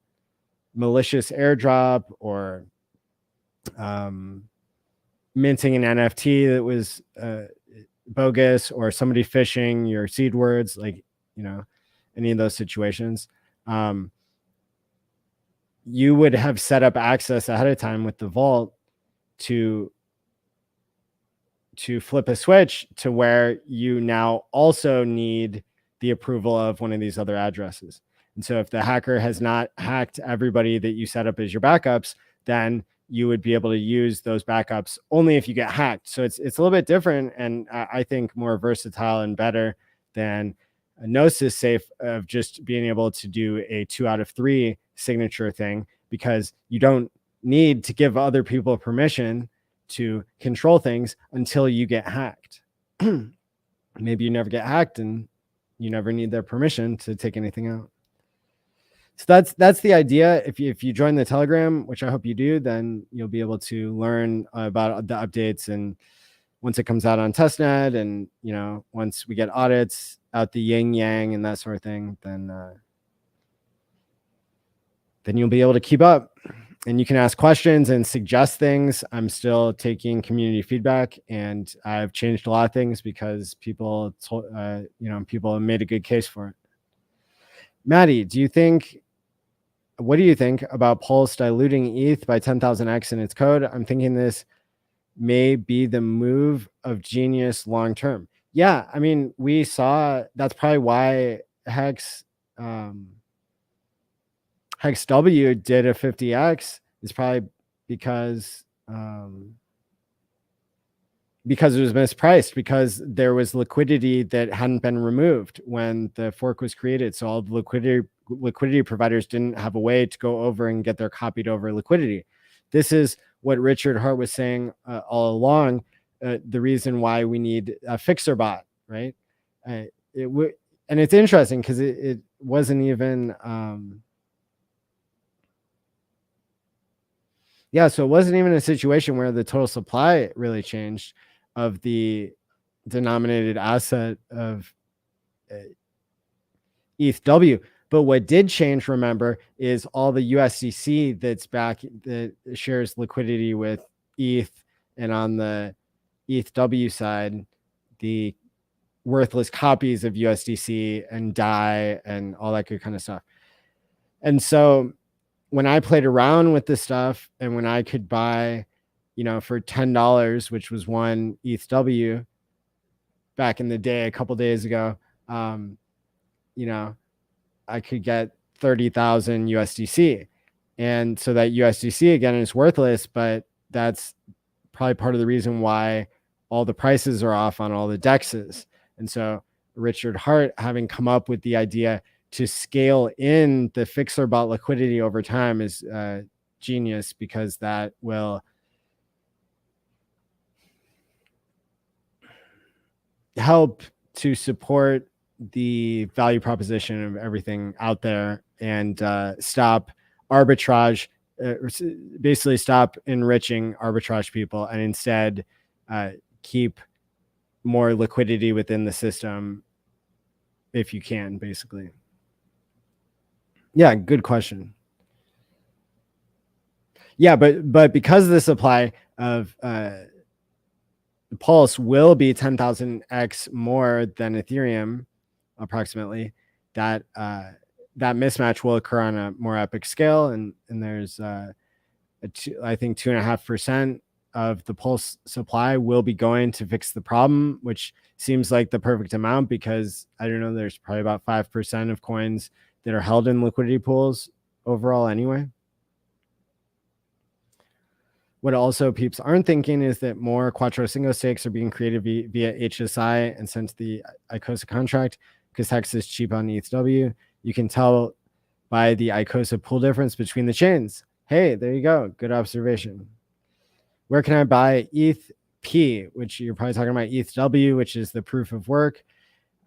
malicious airdrop, or minting an NFT that was bogus, or somebody phishing your seed words, like any of those situations. You would have set up access ahead of time with the vault to flip a switch to where you now also need the approval of one of these other addresses. And so if the hacker has not hacked everybody that you set up as your backups, then you would be able to use those backups only if you get hacked. So it's a little bit different, and I think more versatile and better than a Gnosis safe of just being able to do a 2 out of 3 signature thing, because you don't need to give other people permission to control things until you get hacked. Maybe you never get hacked and you never need their permission to take anything out. So that's the idea. If you join the Telegram, which I hope you do, then you'll be able to learn about the updates, and once it comes out on testnet, and once we get audits out the yin yang and that sort of thing, then you'll be able to keep up, and you can ask questions and suggest things. I'm still taking community feedback, and I've changed a lot of things because people people have made a good case for it. Maddie, what do you think about Pulse diluting ETH by 10,000x in its code? I'm thinking this may be the move of genius long term. Yeah, I mean, we saw that's probably why HEXW did a 50x, is probably because it was mispriced, because there was liquidity that hadn't been removed when the fork was created. So all the liquidity providers didn't have a way to go over and get their copied over liquidity. This is what Richard Hart was saying all along. The reason why we need a fixer bot, right? And it's interesting because it wasn't even so it wasn't even a situation where the total supply really changed of the denominated asset of ETHW. But what did change, remember, is all the USDC that's back that shares liquidity with ETH, and on the ETHW side, the worthless copies of USDC and DAI and all that good kind of stuff. And so when I played around with this stuff, and when I could buy, for $10, which was one ETHW back in the day, a couple days ago, I could get 30,000 USDC. And so that USDC again is worthless, but that's probably part of the reason why all the prices are off on all the DEXs. And so Richard Hart, having come up with the idea to scale in the fixer bot liquidity over time, is genius, because that will help to support the value proposition of everything out there, and stop arbitrage, basically stop enriching arbitrage people, and instead keep more liquidity within the system if you can, basically. Yeah, good question. Yeah, but because of the supply of Pulse will be 10,000x more than Ethereum, approximately, that mismatch will occur on a more epic scale, and there's I think 2.5% of the Pulse supply will be going to fix the problem, which seems like the perfect amount, because I don't know, there's probably about 5% of coins that are held in liquidity pools overall anyway. What also peeps aren't thinking is that more Quattro Cinco stakes are being created via HSI and sent to the ICOSA contract, because Hex is cheap on ETHW. You can tell by the ICOSA pool difference between the chains. Hey, there you go. Good observation. Where can I buy ETH-P, which you're probably talking about ETHW, which is the proof of work.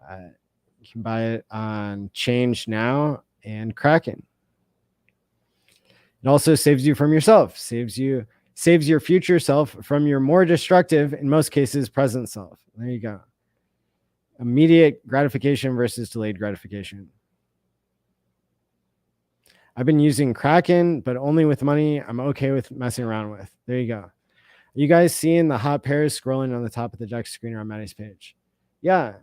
You can buy it on Change Now and Kraken. It also saves you from yourself, saves your future self from your more destructive, in most cases, present self. There you go. Immediate gratification versus delayed gratification. I've been using Kraken, but only with money I'm okay with messing around with. There you go. You guys seeing the hot pairs scrolling on the top of the deck screener on Maddie's page? Yeah.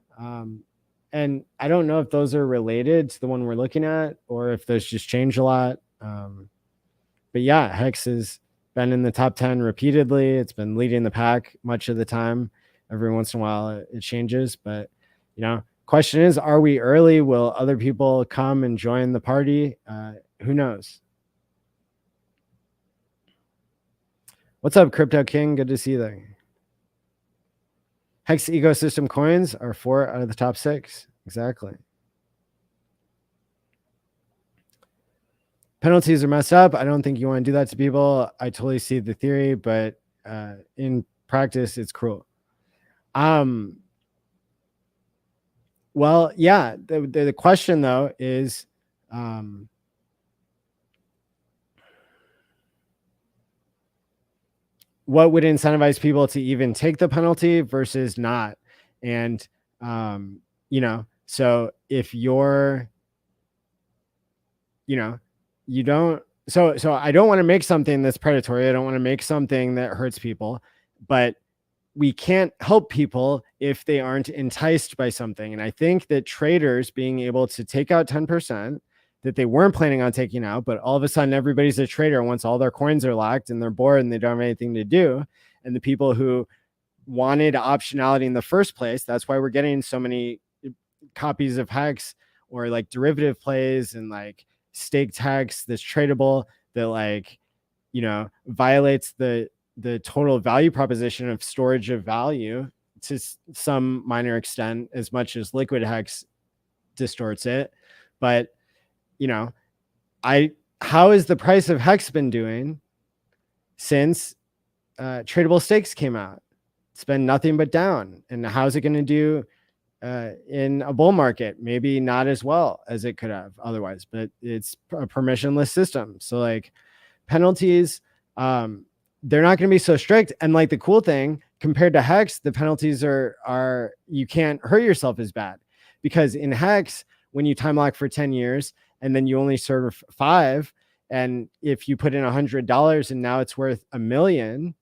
And I don't know if those are related to the one we're looking at, or if those just change a lot. But yeah, Hex has been in the top 10 repeatedly. It's been leading the pack much of the time. Every once in a while it changes, but question is, are we early? Will other people come and join the party? Who knows? What's up, Crypto King? Good to see you there. Hex ecosystem coins are 4 out of the top 6. Exactly. Penalties are messed up. I don't think you want to do that to people. I totally see the theory, but in practice, it's cruel. Well, yeah, the question though is, what would incentivize people to even take the penalty versus not? And, so if you're, you don't, so I don't want to make something that's predatory. I don't want to make something that hurts people, but we can't help people if they aren't enticed by something. And I think that traders being able to take out 10% that they weren't planning on taking out, but all of a sudden everybody's a trader once all their coins are locked and they're bored and they don't have anything to do. And the people who wanted optionality in the first place, that's why we're getting so many copies of Hex, or like derivative plays and like staked Hex that's tradable, that violates the total value proposition of storage of value to some minor extent, as much as liquid Hex distorts it. But how has the price of Hex been doing since tradable stakes came out? It's been nothing but down. And how's it going to do in a bull market? Maybe not as well as it could have otherwise, but it's a permissionless system. So like penalties, they're not going to be so strict. And like the cool thing, compared to Hex, the penalties are you can't hurt yourself as bad, because in Hex, when you time lock for 10 years and then you only serve 5, and if you put in $100 and now it's worth $1 million,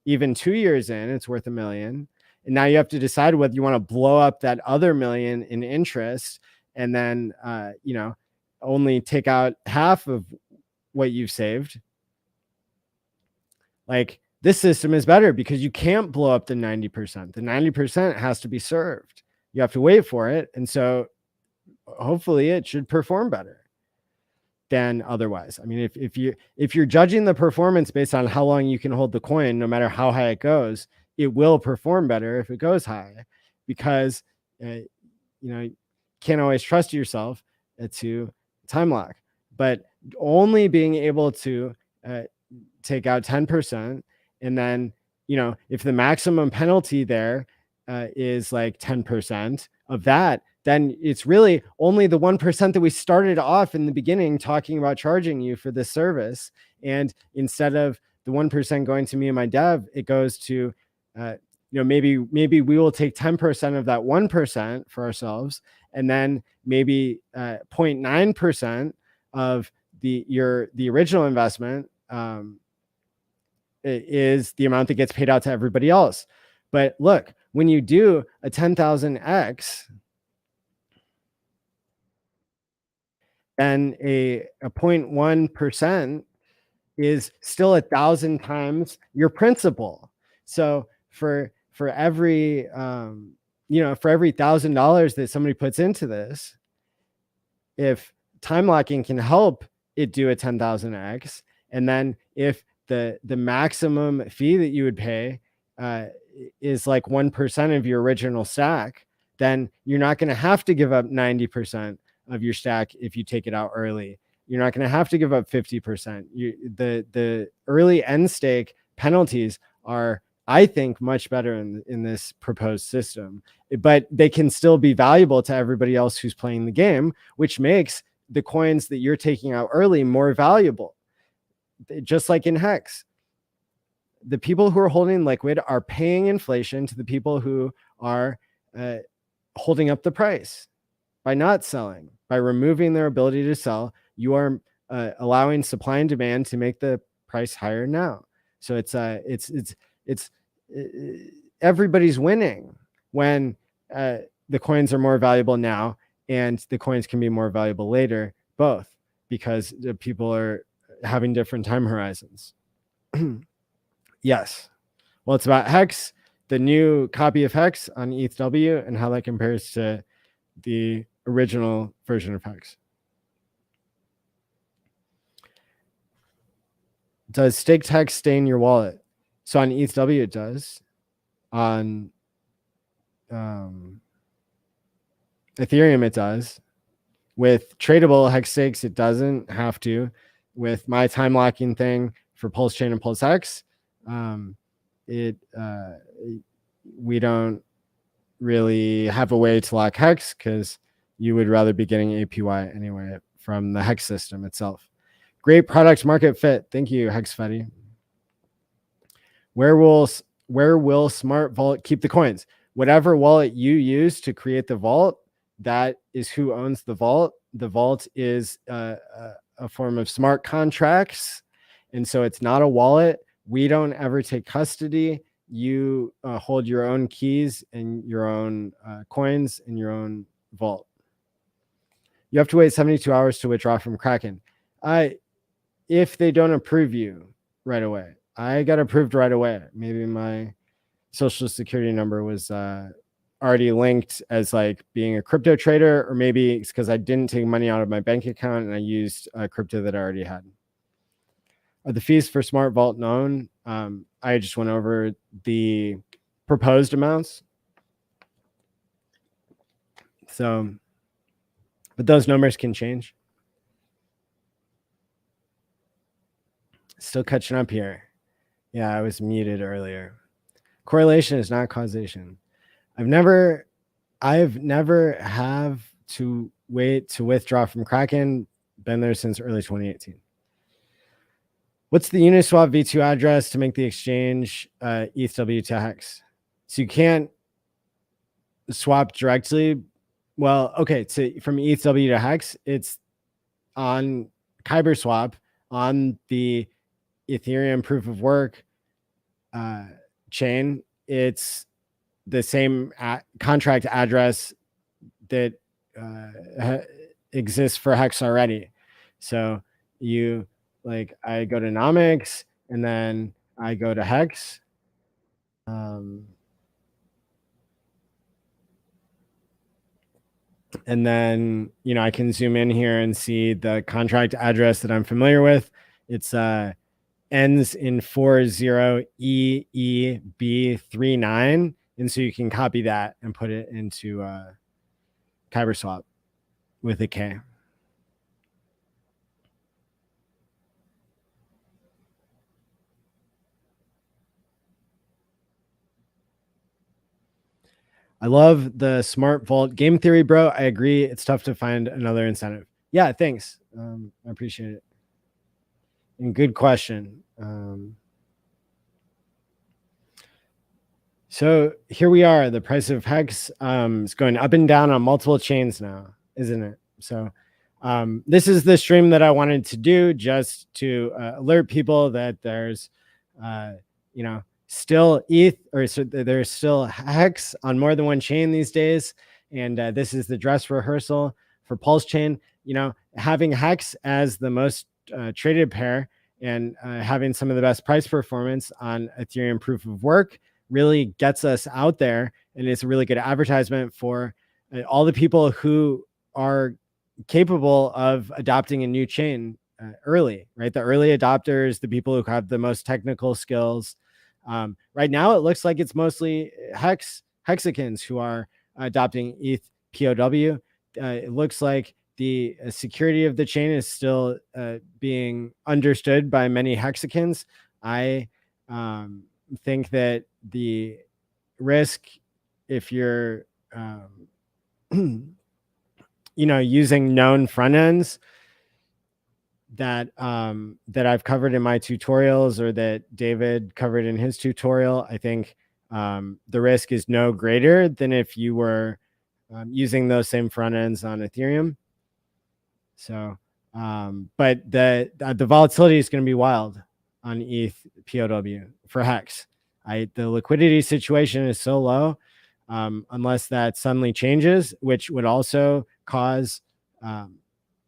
even 2 years in, it's worth $1 million. And now you have to decide whether you want to blow up that other $1 million in interest and then, only take out half of what you've saved. Like, this system is better because you can't blow up the 90%. The 90% has to be served. You have to wait for it. And so hopefully it should perform better than otherwise. I mean, if you're judging the performance based on how long you can hold the coin, no matter how high it goes, it will perform better if it goes high, because you can't always trust yourself to time lock. But only being able to take out 10%, and then if the maximum penalty there is like 10% of that, then it's really only the 1% that we started off in the beginning talking about charging you for this service. And instead of the 1% going to me and my dev, it goes to, maybe we will take 10% of that 1% for ourselves. And then maybe 0.9% of the original investment is the amount that gets paid out to everybody else. But look, when you do a 10,000x, then a 0.1% is still 1,000 times your principal. So for every for every $1,000 that somebody puts into this, if time locking can help it do a 10,000x, and then if the maximum fee that you would pay is like 1% of your original stack, then you're not going to have to give up 90% of your stack if you take it out early. You're not going to have to give up 50%. The early end stake penalties are, I think, much better in this proposed system, but they can still be valuable to everybody else who's playing the game, which makes the coins that you're taking out early more valuable. Just like in Hex, the people who are holding liquid are paying inflation to the people who are holding up the price by not selling. By removing their ability to sell, you are allowing supply and demand to make the price higher now. So it's everybody's winning when the coins are more valuable now, and the coins can be more valuable later, both because the people are having different time horizons. Yes. Well, it's about Hex, the new copy of Hex on ETHW, and how that compares to the original version of Hex. Does staked Hex stay in your wallet? So on ETHW, it does. On Ethereum, it does. With tradable Hex stakes, it doesn't have to. With my time locking thing for PulseChain and PulseX, we don't really have a way to lock Hex because you would rather be getting APY anyway from the Hex system itself. Great product market fit. Thank you, HexFetty. Where will Smart Vault keep the coins? Whatever wallet you use to create the vault, that is who owns the vault. The vault is a form of smart contracts, and so it's not a wallet. We don't ever take custody. You hold your own keys and your own coins in your own vault. You have to wait 72 hours to withdraw from Kraken. If they don't approve you right away. I got approved right away. Maybe my social security number was already linked as like being a crypto trader, or maybe it's because I didn't take money out of my bank account and I used crypto that I already had. Are the fees for Smart Vault known? I just went over the proposed amounts. So, but those numbers can change. Still catching up here. Yeah, I was muted earlier. Correlation is not causation. I've never have to wait to withdraw from Kraken. Been there since early 2018. What's the Uniswap V2 address to make the exchange ETHW to HEX? So you can't swap directly. Well, okay, so from ETHW to HEX, it's on Kyber swap on the Ethereum proof of work chain. It's the same contract address that exists for HEX already. So you like, I go to Nomics and then I go to HEX. And then, you know, I can zoom in here and see the contract address that I'm familiar with. It's ends in 40EEB39. And so you can copy that and put it into Kyber swap with a K. I love the smart vault game theory, bro. I agree. It's tough to find another incentive. Yeah, thanks. I appreciate it. And good question. So here we are. The price of HEX is going up and down on multiple chains now, isn't it? So this is the stream that I wanted to do just to alert people that there's, you know, still ETH, or so there's still HEX on more than one chain these days. And this is the dress rehearsal for PulseChain. You know, having HEX as the most traded pair and having some of the best price performance on Ethereum proof of work really gets us out there. And it's a really good advertisement for all the people who are capable of adopting a new chain early, right? The early adopters, the people who have the most technical skills. Right now, it looks like it's mostly hexagons who are adopting ETH POW. It looks like the security of the chain is still being understood by many hexagons. I think that the risk, if you're you know, using known front ends that that I've covered in my tutorials, or that David covered in his tutorial, I think the risk is no greater than if you were using those same front ends on Ethereum. So, but the volatility is going to be wild on ETH POW for HEX. The liquidity situation is so low, unless that suddenly changes, which would also cause,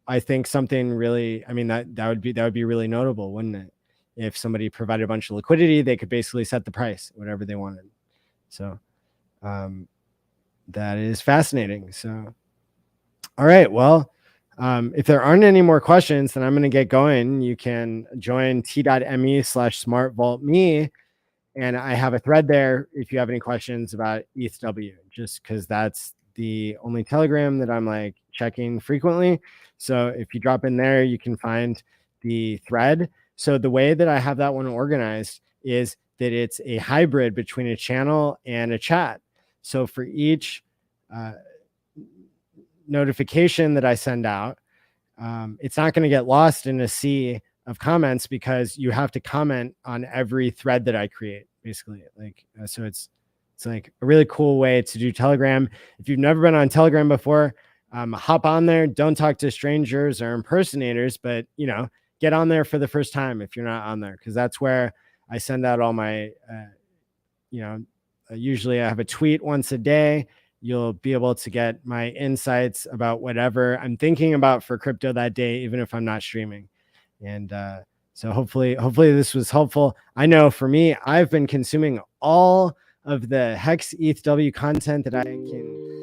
I think, something really, I mean, that would be really notable, wouldn't it? If somebody provided a bunch of liquidity, they could basically set the price, whatever they wanted. So that is fascinating. So, all right, well, if there aren't any more questions, then I'm going to get going. You can join t.me/smartvaultme. And I have a thread there if you have any questions about ETHW, just because that's the only Telegram that I'm like checking frequently. So if you drop in there, you can find the thread. So the way that I have that one organized is that it's a hybrid between a channel and a chat. So for each notification that I send out, it's not going to get lost in a sea of comments, because you have to comment on every thread that I create, basically. Like, so it's like a really cool way to do Telegram. If you've never been on Telegram before, hop on there. Don't talk to strangers or impersonators, but, you know, get on there for the first time if you're not on there, because that's where I send out all my, you know, usually I have a tweet once a day. You'll be able to get my insights about whatever I'm thinking about for crypto that day, even if I'm not streaming. And so hopefully this was helpful. I know for me, I've been consuming all of the Hex ETHW content that I can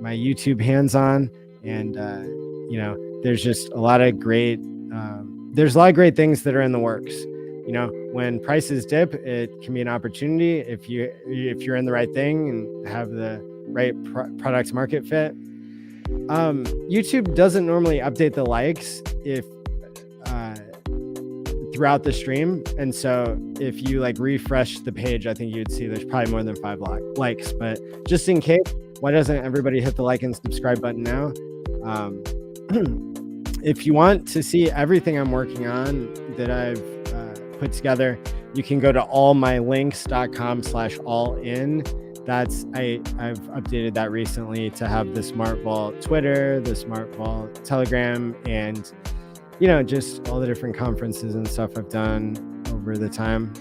my YouTube hands on, and you know, there's just a lot of great there's a lot of great things that are in the works. You know, when prices dip, it can be an opportunity if you're in the right thing and have the right product market fit. YouTube doesn't normally update the likes if throughout the stream, and so if you like refresh the page, I think you'd see there's probably more than 5 likes. But just in case, why doesn't everybody hit the like and subscribe button now? if you want to see everything I'm working on that I've put together, you can go to allmylinks.com/allin. I've updated that recently to have the Smart Vault Twitter, the Smart Vault Telegram, and just all the different conferences and stuff I've done over the time.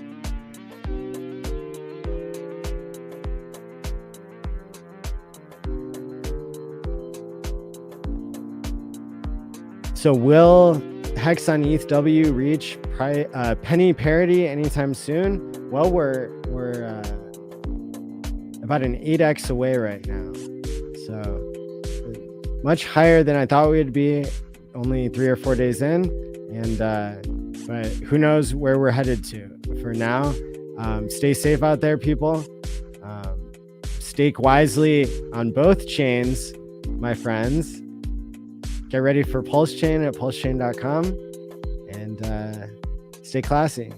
So will Hex on ETHW reach penny parity anytime soon? Well, we're about an 8x away right now, so much higher than I thought we'd be only 3 or 4 days in, and but who knows where we're headed to. For now, stay safe out there, people. Stake wisely on both chains, my friends. Get ready for PulseChain at pulsechain.com, and stay classy.